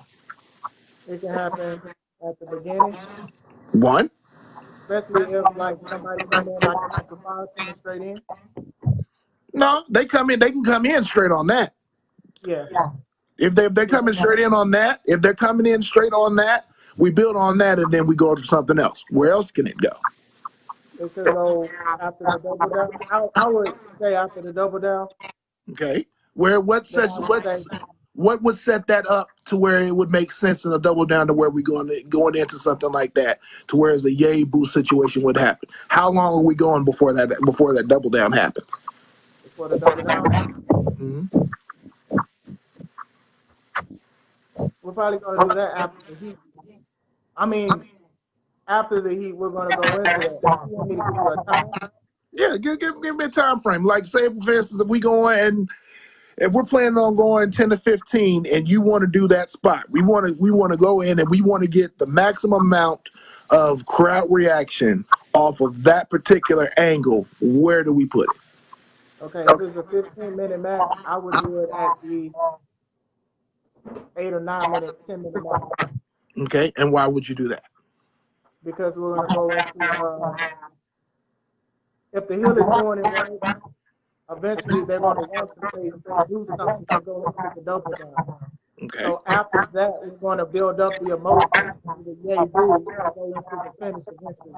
It can happen at the beginning, One, especially if like somebody come in like a surprise coming straight in. no, they come in. They can come in straight on that. Yeah, If they're it coming can straight in on that, if they're coming in straight on that, we build on that, and then we go to something else. Where else can it go? it could go after the double down. I would say after the double down. Okay, where Then I would say what would set that up to where it would make sense in a double down to where we going into something like that to where the yay boost situation would happen. How long are we going before that double down happens? before the double down happens, Hmm. we're probably gonna do that after the heat. I mean, after the heat, we're gonna go into that. You want me to give you a time? Yeah, give me a time frame. Like say for instance, if we go and if we're planning on going 10 to 15 and you want to do that spot, we want to go in and we want to get the maximum amount of crowd reaction off of that particular angle. Where do we put it? Okay, if it's a 15-minute match, I would do it at the 8 or 9 minute, 10-minute mark Okay, and why would you do that? because we're gonna go into if the heel is doing it right, eventually they're gonna want to say do something to go into the double down. Okay, So after that, we're gonna build up the emotion to the yay boo to go into the finish eventually.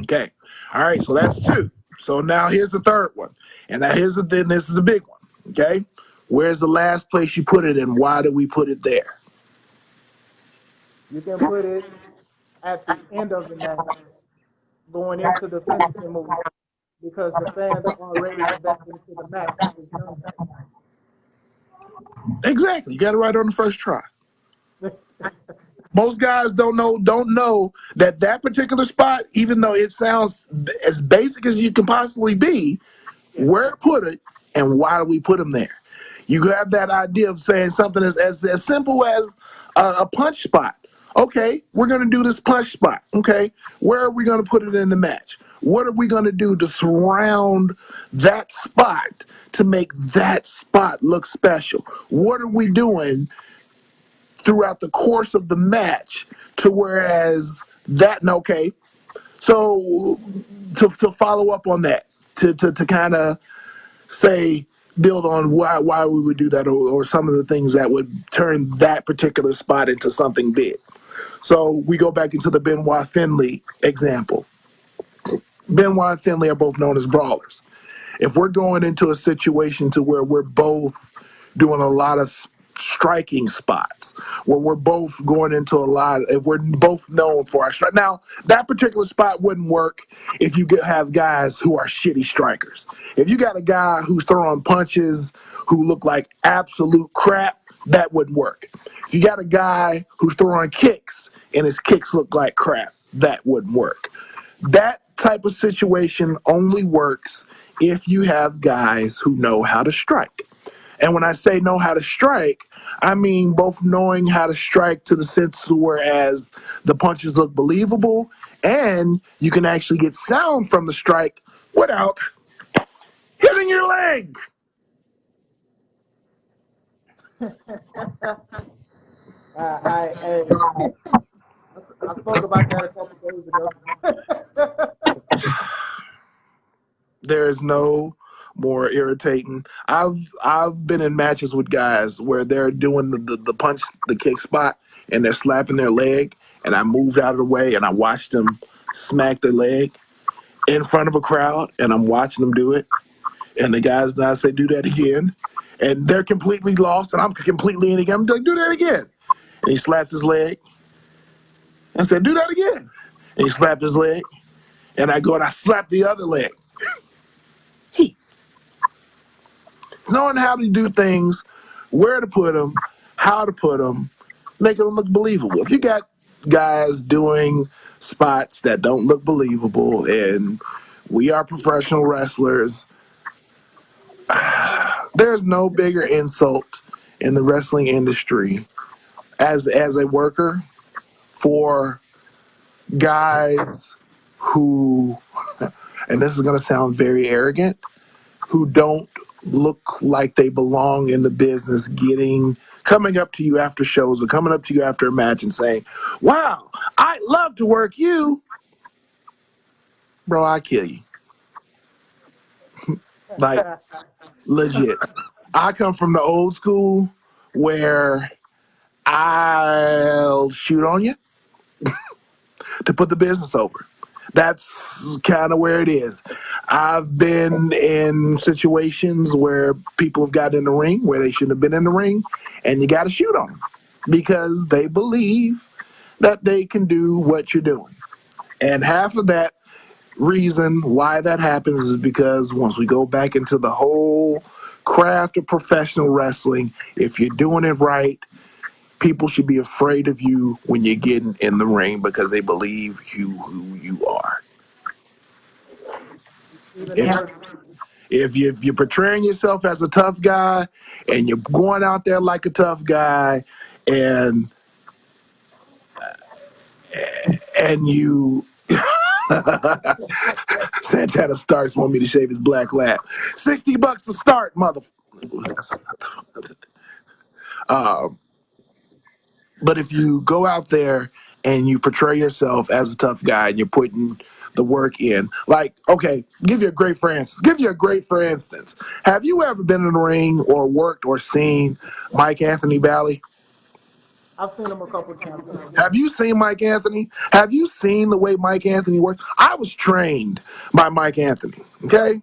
okay, all right. So that's two. So now here's the third one, and now this is the big one. Okay, where's the last place you put it, and why do we put it there? You can put it at the end of the match, going into the finishing move, because the fans are already invested into the match if it's done Exactly. You got it right on the first try. right. Most guys don't know that particular spot, even though it sounds as basic as you can possibly be, Yeah. where to put it and why do we put them there. You have that idea of saying something as simple as a punch spot. Okay, we're going to do this punch spot. Okay, where are we going to put it in the match? What are we going to do to surround that spot to make that spot look special? What are we doing throughout the course of the match to whereas that okay, so to follow up on that, to kind of say build on why we would do that, or some of the things that would turn that particular spot into something big. So we go back into the Benoit Finley example. Benoit and Finley are both known as brawlers. If we're going into a situation to where we're both doing a lot of striking spots, where we're both going into a lot, if we're both known for our strike. Now, that particular spot wouldn't work if you have guys who are shitty strikers. If you got a guy who's throwing punches who look like absolute crap, that wouldn't work. If you got a guy who's throwing kicks and his kicks look like crap, that wouldn't work. That type of situation only works if you have guys who know how to strike. And when I say know how to strike, I mean both knowing how to strike to the sense whereas the punches look believable and you can actually get sound from the strike without hitting your leg. Hey, I spoke about that a couple days ago. There is no more irritating. I've been in matches with guys where they're doing the punch, the kick spot, and they're slapping their leg, and I moved out of the way and I watched them smack their leg in front of a crowd, and I'm watching them do it, and the guys now say, "Do that again," and they're completely lost, and I'm completely in again. I'm like, "Do that again," and he slapped his leg. I said, "Do that again," and he slapped his leg, and I go and I slap the other leg. He knowing how to do things, where to put them, how to put them, making them look believable. If you got guys doing spots that don't look believable, and we are professional wrestlers, There's no bigger insult in the wrestling industry as a worker for guys who, and this is going to sound very arrogant, who don't look like they belong in the business, coming up to you after shows or coming up to you after a match and saying, "Wow, I'd love to work you." Bro, I kill you. Like, legit. I come from the old school where I'll shoot on you to put the business over. That's kind of where it is. I've been in situations where people have got in the ring where they shouldn't have been in the ring, and you got to shoot on them because they believe that they can do what you're doing. And half of that reason why that happens is because once we go back into the whole craft of professional wrestling, if you're doing it right, people should be afraid of you when you're getting in the ring because they believe you who you are. Even If, hurt. if you're portraying yourself as a tough guy and you're going out there like a tough guy and you Santana Starks want me to shave his black lap. $60 to start, mother. But if you go out there and you portray yourself as a tough guy and you're putting the work in, like, okay, give you a great for instance. Have you ever been in the ring or worked or seen Mike Anthony Bally? I've seen him a couple of times. Yeah. Have you seen Mike Anthony? Have you seen the way Mike Anthony works? I was trained by Mike Anthony. Okay.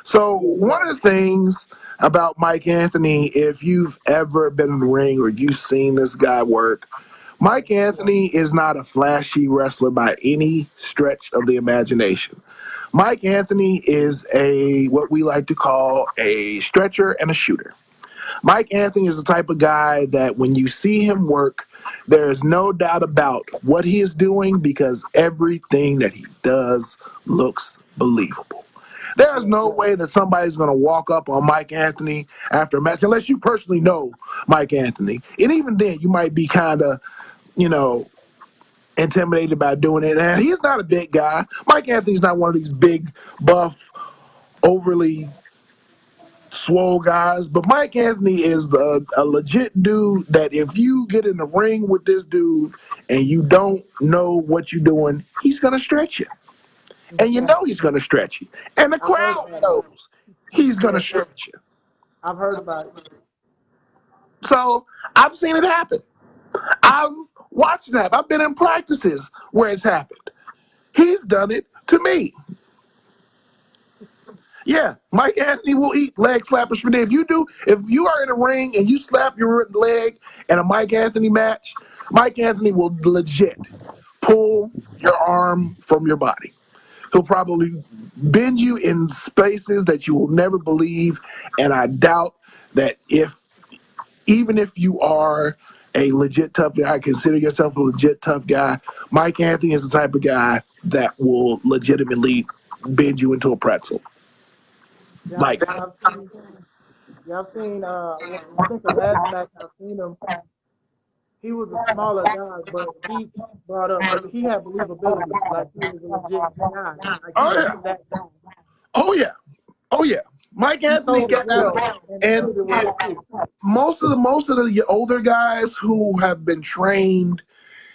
So one of the things about Mike Anthony, if you've ever been in the ring or you've seen this guy work, Mike Anthony is not a flashy wrestler by any stretch of the imagination. Mike Anthony is a what we like to call a stretcher and a shooter. Mike Anthony is the type of guy that when you see him work, there is no doubt about what he is doing because everything that he does looks believable. There's no way that somebody's going to walk up on Mike Anthony after a match, unless you personally know Mike Anthony. And even then, you might be kind of, you know, intimidated by doing it. And he's not a big guy. Mike Anthony's not one of these big, buff, overly swole guys, but Mike Anthony is a legit dude that if you get in the ring with this dude and you don't know what you're doing, he's going to stretch you. And you know he's going to stretch you. And the crowd knows he's going to stretch you. I've heard about it. So I've seen it happen. I've watched it happen. I've been in practices where it's happened. He's done it to me. Yeah, Mike Anthony will eat leg slappers for dinner. If you are in a ring and you slap your leg in a Mike Anthony match, Mike Anthony will legit pull your arm from your body. He'll probably bend you in spaces that you will never believe, and I doubt that even if you are a legit tough guy, consider yourself a legit tough guy, Mike Anthony is the type of guy that will legitimately bend you into a pretzel. Yeah, Like, I've seen. I think the last match I've seen him, he was a smaller guy, but he brought up. He had believability, like he was a legit guy. Like he oh was yeah, that guy. oh yeah, oh yeah. Mike He Anthony sold it got well and and treated well too. most of the older guys who have been trained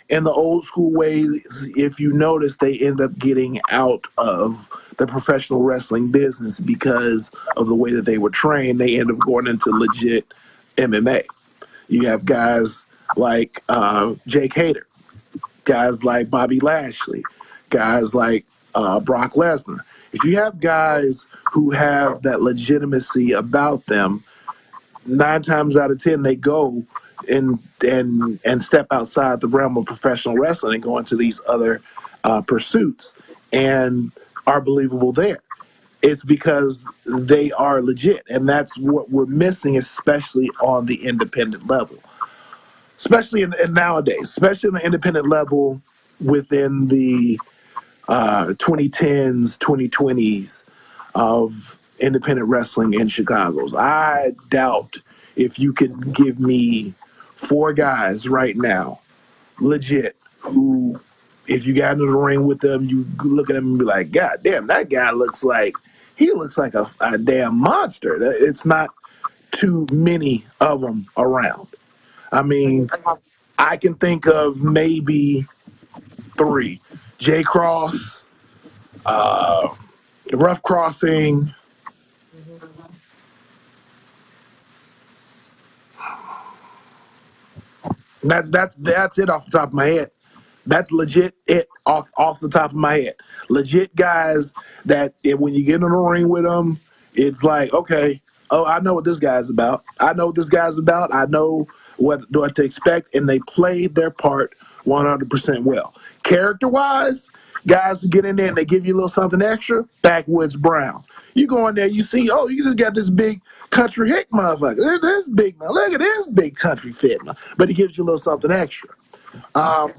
in the old school ways, if you notice, they end up getting out of the professional wrestling business because of the way that they were trained. They end up going into legit MMA. You have guys like Jake Hader, guys like Bobby Lashley, guys like Brock Lesnar. If you have guys who have that legitimacy about them, 9 times out of 10 they go and step outside the realm of professional wrestling and go into these other pursuits and are believable there. It's because they are legit, and that's what we're missing, especially on the independent level, especially in nowadays, especially in the independent level within the 2010s, 2020s of independent wrestling in Chicago's. I doubt if you could give me 4 guys right now, legit, who, if you got into the ring with them, you look at them and be like, God damn, that guy looks like a damn monster. It's not too many of them around. I mean, I can think of maybe 3: J Cross, uh, Rough Crossing. Mhm. That's it off the top of my head. That's legit it off the top of my head. Legit guys that when you get in the ring with them, it's like, okay, oh, I know what this guy's about. I know what this guy's about. I know what to expect, and they played their part 100% well. Character wise, guys who get in there and they give you a little something extra. Backwoods Brown. You go in there, you see, oh, you just got this big country hick motherfucker. This big man. Look at this big country fit man. But he gives you a little something extra. Um,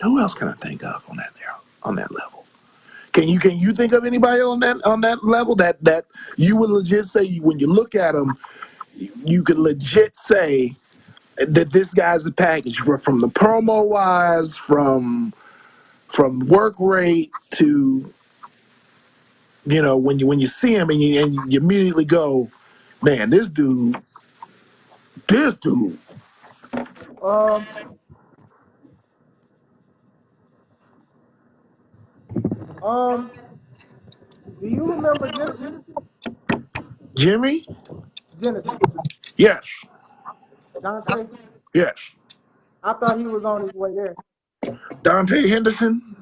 who else can I think of on that level? Can you think of anybody on that level that you would legit say when you look at them, you could legit say that this guy's a package from the promo wise, from work rate to, when you see him and you immediately go, man, this dude. Um, um, do you remember Genesis? Jimmy, Genesis, yes, Dante. yes, I thought he was on his way there. Dante Henderson,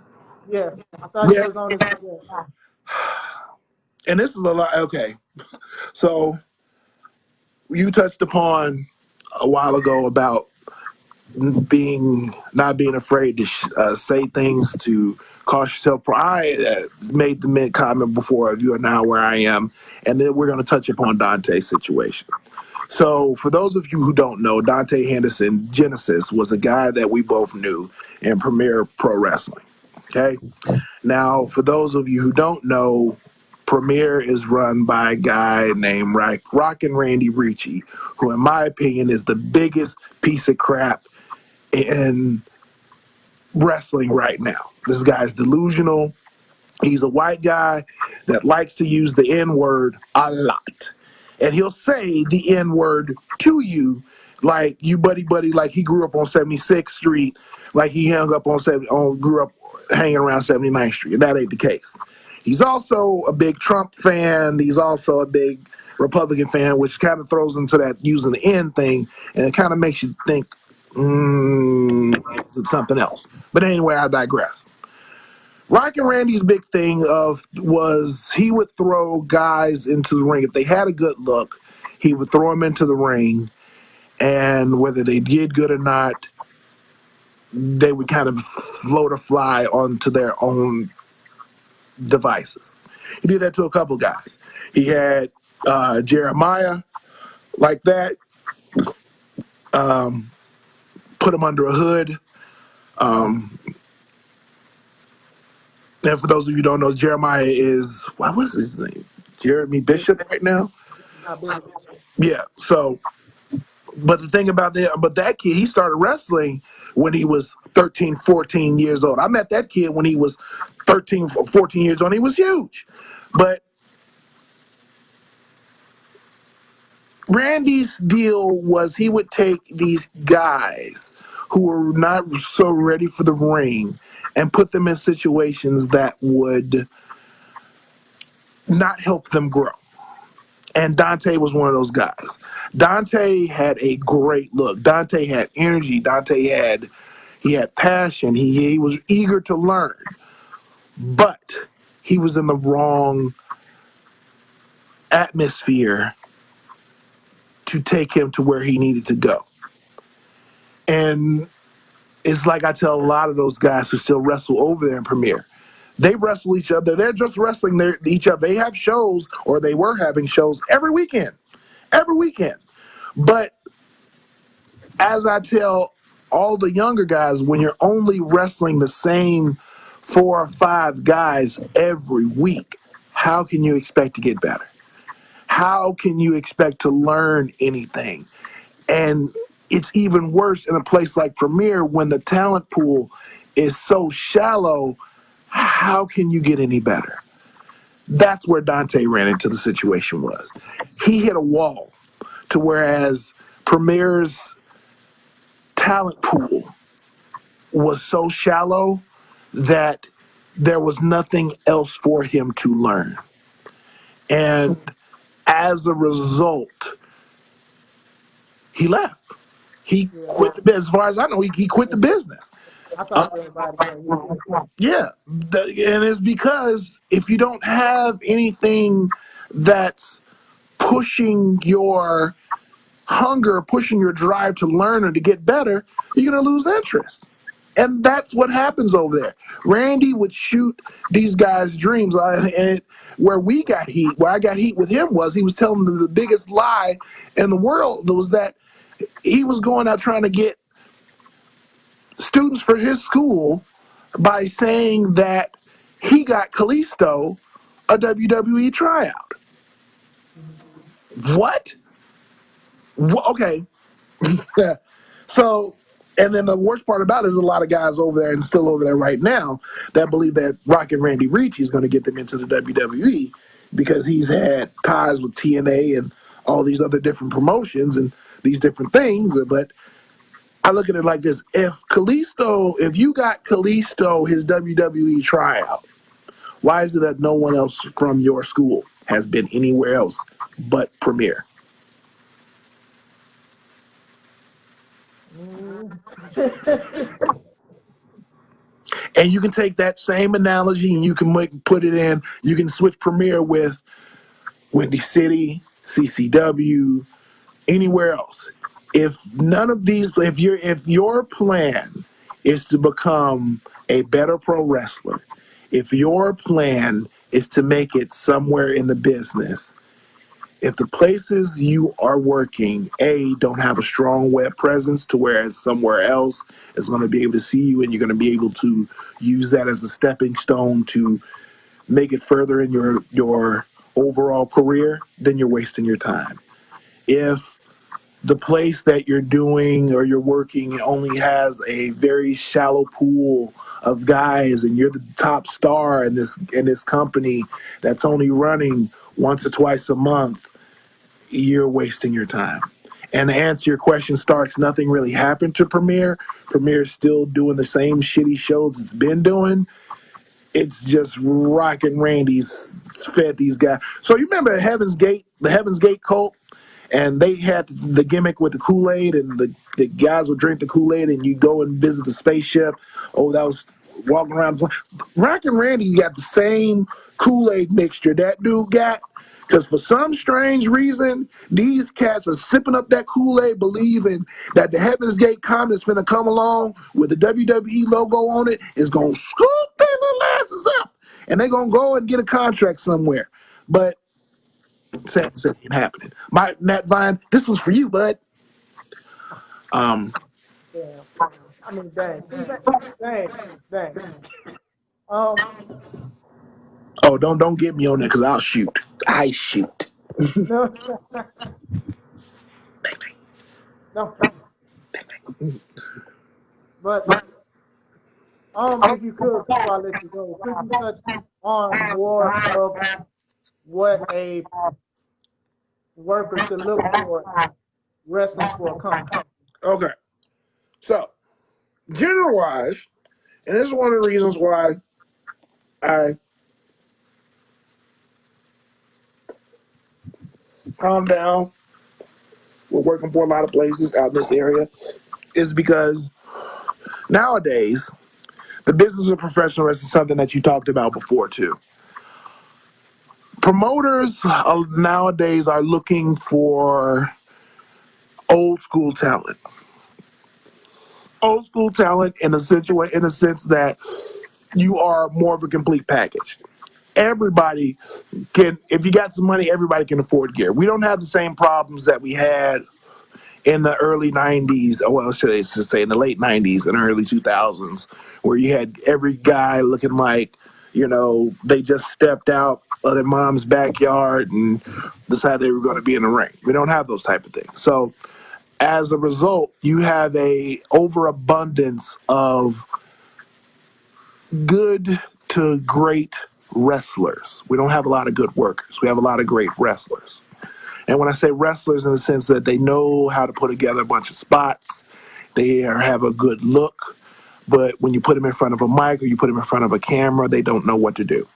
Yeah, I thought he yeah, was on his way there. and this is a lot. Okay, so you touched upon a while ago about not being afraid to say things to cost yourself. I made the mid comment before of you are now where I am, and then we're going to touch upon Dante's situation. So, for those of you who don't know, Dante Henderson, Genesis, was a guy that we both knew in Premier Pro Wrestling. Okay. Now, for those of you who don't know, Premier is run by a guy named Rockin' Randy Ricci, who, in my opinion, is the biggest piece of crap in wrestling right now. This guy's delusional. He's a white guy that likes to use the N word a lot. And he'll say the N word to you like you buddy, like he grew up on 76th Street, like he grew up hanging around 79th Street. And that ain't the case. He's also a big Trump fan. He's also a big Republican fan, which kind of throws into that using the N thing, and it kind of makes you think, is it something else? But anyway, I digress. Rock and Randy's big thing was he would throw guys into the ring. If they had a good look, he would throw them into the ring, and whether they did good or not, they would kind of float or fly onto their own devices. He did that to a couple guys. He had Jeremiah like that, um, put him under a hood. Um, and for those of you who don't know, Jeremiah is, what is his name? Jeremy Bishop right now? Not Bishop. Yeah. So, but the thing about that kid, he started wrestling when he was 13, 14 years old. I met that kid when he was 13, 14 years old. He was huge. But Randy's deal was he would take these guys who were not so ready for the ring and put them in situations that would not help them grow. And Dante was one of those guys. Dante had a great look. Dante had energy. He had passion. He was eager to learn. But he was in the wrong atmosphere to take him to where he needed to go. And it's like I tell a lot of those guys who still wrestle over there in Premier. They wrestle each other. They're just wrestling each other. They have shows, or they were having shows every weekend. Every weekend. But as I tell all the younger guys, when you're only wrestling the same 4 or 5 guys every week, how can you expect to get better? How can you expect to learn anything? And it's even worse in a place like Premier when the talent pool is so shallow. How can you get any better? That's where Dante ran into the situation was. He hit a wall to whereas Premier's talent pool was so shallow that there was nothing else for him to learn. And as a result, he left. He quit the business. As far as I know, he quit the business. I thought everybody said he did. Yeah. And it's because if you don't have anything that's pushing your hunger, pushing your drive to learn or to get better, you're going to lose interest. And that's what happens over there. Randy would shoot these guys' dreams. Where I got heat with him was he was telling them the biggest lie in the world was that he was going out trying to get students for his school by saying that he got Kalisto a WWE tryout. What? Okay. So, and then the worst part about it is a lot of guys over there and still over there right now that believe that Rockin' Randy Ricci is going to get them into the WWE because he's had ties with TNA and all these other different promotions and these different things. But I look at it like this. If you got Kalisto his WWE tryout, why is it that no one else from your school has been anywhere else but Premier? And you can take that same analogy and you can put it in. You can switch Premier with Windy City, CCW, anywhere else. If none of these, if your plan is to become a better pro wrestler, if your plan is to make it somewhere in the business, if the places you are working, don't have a strong web presence to whereas somewhere else is going to be able to see you and you're going to be able to use that as a stepping stone to make it further in your overall career, then you're wasting your time. If the place that you're doing or you're working only has a very shallow pool of guys and you're the top star in this company that's only running once or twice a month, you're wasting your time. And to answer your question, Starks, nothing really happened to Premier. Premier's still doing the same shitty shows it's been doing. It's just Rockin' Randy's fed these guys. So you remember the Heaven's Gate cult? And they had the gimmick with the Kool-Aid, and the guys would drink the Kool-Aid, and you go and visit the spaceship. Oh, that was walking around. Rockin' Randy got the same Kool-Aid mixture that dude got, because for some strange reason, these cats are sipping up that Kool-Aid, believing that the Heaven's Gate comment is finna come along with the WWE logo on it, is gonna scoop their little asses up, and they're gonna go and get a contract somewhere. But it ain't happening. Matt Vine, this one's for you, bud. Damn. I mean, dang. Dang. Um, Oh, don't get me on that because I'll shoot. I shoot. no, no. But if you could, before I let you go, could you touch on more of what a worker should look for wrestling for a company? Okay. So, general wise, and this is one of the reasons why I calm down. We're working for a lot of places out in this area, is because nowadays, the business of professional wrestling is something that you talked about before, too. Promoters nowadays are looking for old school talent. Old school talent in a sense that you are more of a complete package. Everybody can, if you got some money, everybody can afford gear. We don't have the same problems that we had in the early 90s, well, should I say in the late 90s and early 2000s, where you had every guy looking like, they just stepped out of their mom's backyard and decided they were going to be in the ring. We don't have those type of things. So as a result, you have a overabundance of good to great wrestlers. We don't have a lot of good workers. We have a lot of great wrestlers. And when I say wrestlers, in the sense that they know how to put together a bunch of spots, have a good look, but when you put them in front of a mic or you put them in front of a camera, they don't know what to do.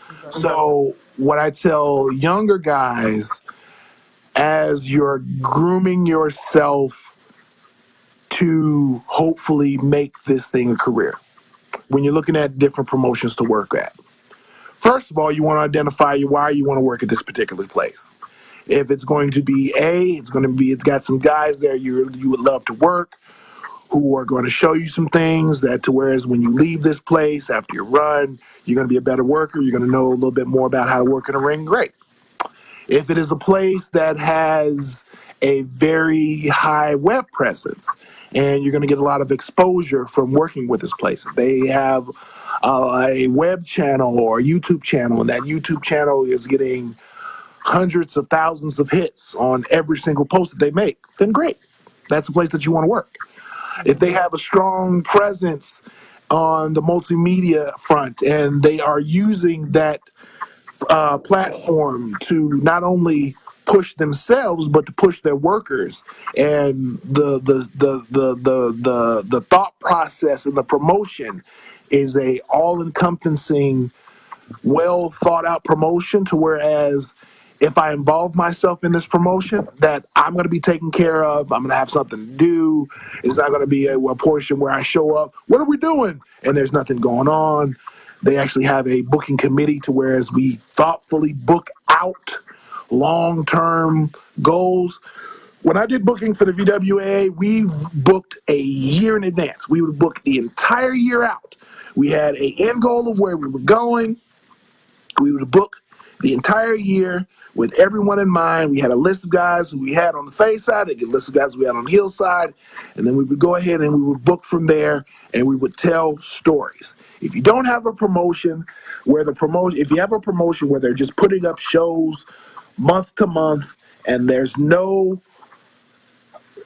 Okay. So what I tell younger guys, as you're grooming yourself to hopefully make this thing a career, when you're looking at different promotions to work at, first of all, you want to identify why you want to work at this particular place. If it's going to be it's got some guys there you would love to work, who are going to show you some things that to whereas when you leave this place after your run, you're going to be a better worker. You're going to know a little bit more about how to work in a ring. Great. If it is a place that has a very high web presence and you're going to get a lot of exposure from working with this place, they have a web channel or a YouTube channel, and that YouTube channel is getting hundreds of thousands of hits on every single post that they make, then great. That's a place that you want to work. If they have a strong presence on the multimedia front and they are using that platform to not only push themselves but to push their workers, and the thought process and the promotion is a all-encompassing, well thought out promotion, to whereas if I involve myself in this promotion, that I'm going to be taken care of, I'm going to have something to do. It's not going to be a portion where I show up, what are we doing? And there's nothing going on. They actually have a booking committee to whereas we thoughtfully book out long-term goals. When I did booking for the VWA, we've booked a year in advance. We would book the entire year out. We had an end goal of where we were going. We would book the entire year with everyone in mind. We had a list of guys who we had on the face side, a list of guys we had on the heel side, and then we would go ahead and we would book from there, and we would tell stories. If you don't have a promotion if you have a promotion where they're just putting up shows month to month and there's no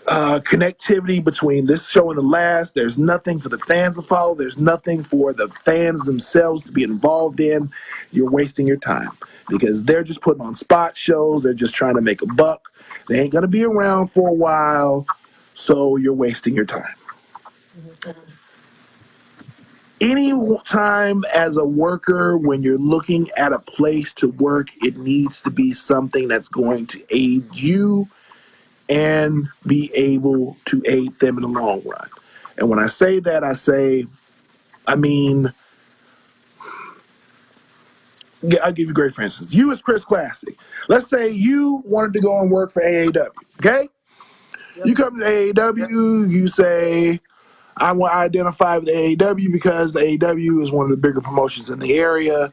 connectivity between this show and the last, there's nothing for the fans to follow, there's nothing for the fans themselves to be involved in, you're wasting your time, because they're just putting on spot shows, they're just trying to make a buck, they ain't going to be around for a while, so you're wasting your time. Any time as a worker, when you're looking at a place to work, it needs to be something that's going to aid you and be able to aid them in the long run. And when I say that, I mean, I'll give you a great for instance. You as Chris Classic. Let's say you wanted to go and work for AAW, okay? Yep. You come to AAW, you say, I want to identify with AAW because the AAW is one of the bigger promotions in the area.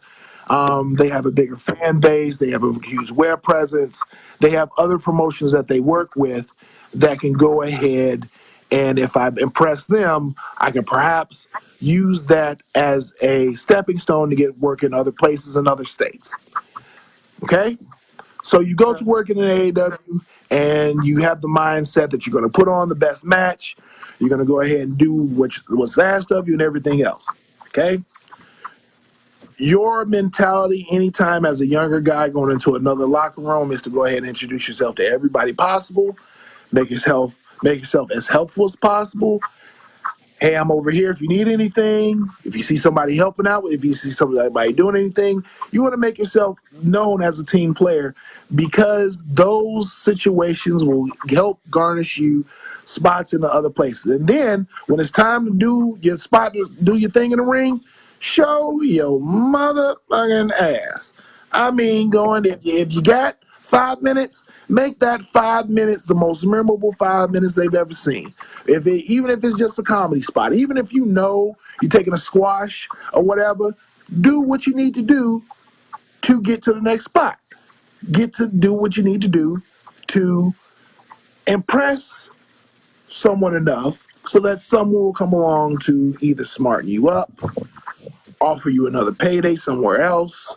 They have a bigger fan base. They have a huge web presence. They have other promotions that they work with that can go ahead, and if I impress them, I can perhaps use that as a stepping stone to get work in other places in other states. Okay? So you go to work in an AAW, and you have the mindset that you're going to put on the best match. You're going to go ahead and do what's asked of you and everything else. Okay? Your mentality anytime as a younger guy going into another locker room is to go ahead and introduce yourself to everybody possible. Make yourself as helpful as possible. Hey, I'm over here if you need anything. If you see somebody helping out, if you see somebody doing anything, you want to make yourself known as a team player, because those situations will help garnish you spots in the other places. And then when it's time to do your spot, do your thing in the ring, show your motherfucking ass. I mean, if you got 5 minutes, make that 5 minutes the most memorable 5 minutes they've ever seen. Even if it's just a comedy spot, even if you know you're taking a squash or whatever, do what you need to do to get to the next spot. Get to do what you need to do to impress someone enough so that someone will come along to either smarten you up, offer you another payday somewhere else,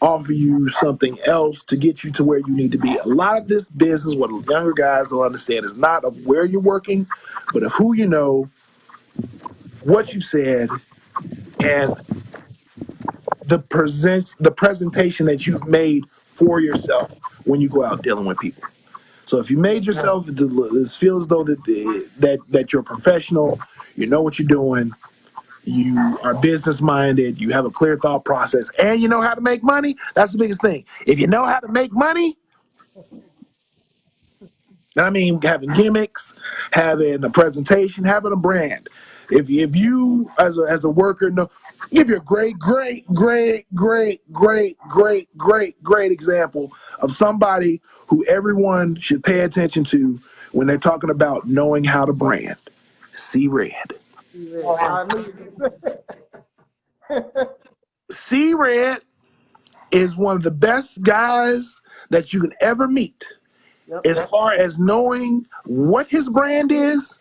offer you something else to get you to where you need to be. A lot of this business, what younger guys will understand, is not of where you're working, but of who you know, what you said, and the presentation that you've made for yourself when you go out dealing with people. So if you made yourself feel as though that you're a professional, you know what you're doing, you are business minded, you have a clear thought process, and you know how to make money, that's the biggest thing. If you know how to make money, I mean, having gimmicks, having a presentation, having a brand. If you as a worker know, give you a great example of somebody who everyone should pay attention to when they're talking about knowing how to brand. C Red. Yeah, I knew you were gonna say. C Red is one of the best guys that you can ever meet Yep. as far as knowing what his brand is,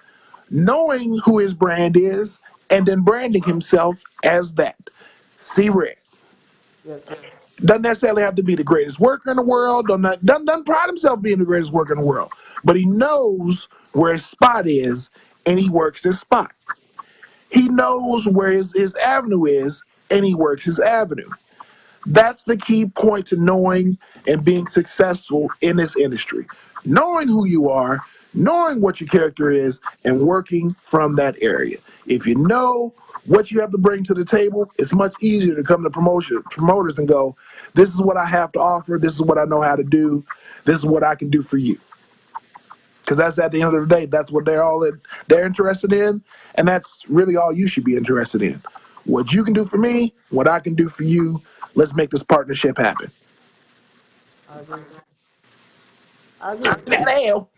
knowing who his brand is, and then branding himself as that. C Red. Yes. Doesn't necessarily have to be the greatest worker in the world, doesn't pride himself being the greatest worker in the world, but he knows where his spot is and he works his spot. He knows where his avenue is and he works his avenue. That's the key point to knowing and being successful in this industry. Knowing who you are, knowing what your character is, and working from that area. If you know what you have to bring to the table, it's much easier to come to promoters and go, this is what I have to offer, this is what I know how to do, this is what I can do for you. Because that's at the end of the day, that's what they're interested in, and that's really all you should be interested in. What you can do for me, what I can do for you. Let's make this partnership happen. I agree. I agree. Hell.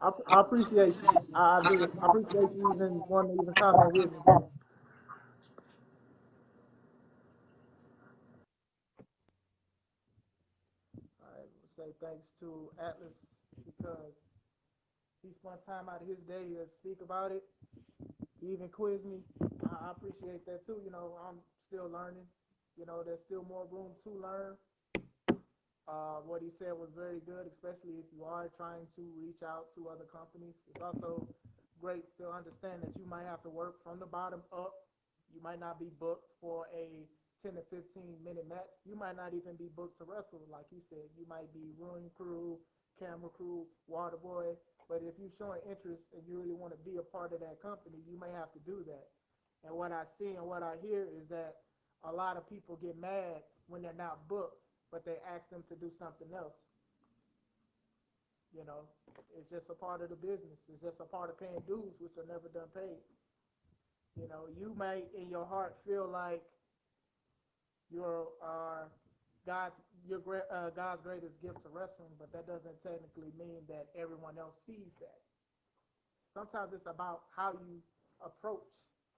I appreciate you. I do. I appreciate you even wanting to even comment with me. I say thanks to Atlas because he spent time out of his day to speak about it. He even quizzed me. I appreciate that too. You know, I'm still learning. You know, there's still more room to learn. What he said was very good, especially if you are trying to reach out to other companies. It's also great to understand that you might have to work from the bottom up. You might not be booked for a 10 to 15-minute match. You might not even be booked to wrestle, like he said. You might be room crew, camera crew, water boy. But if you're showing interest and you really want to be a part of that company, you may have to do that. And what I see and what I hear is that a lot of people get mad when they're not booked, but they ask them to do something else. You know, it's just a part of the business. It's just a part of paying dues, which are never done paid. You know, you may in your heart feel like you're God's God's greatest gift to wrestling, but that doesn't technically mean that everyone else sees that. Sometimes it's about how you approach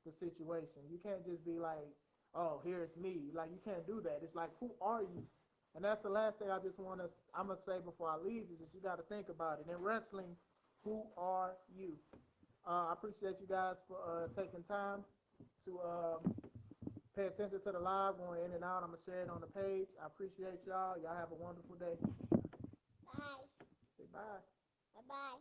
the situation. You can't just be like, "Oh, here's me." Like you can't do that. It's like, who are you? And that's the last thing I just want to I'm gonna say before I leave is that you got to think about it. In wrestling, who are you? I appreciate you guys for taking time to pay attention to the live, going in and out. I'm gonna share it on the page. I appreciate y'all. Y'all have a wonderful day. Bye. Say bye. Bye bye.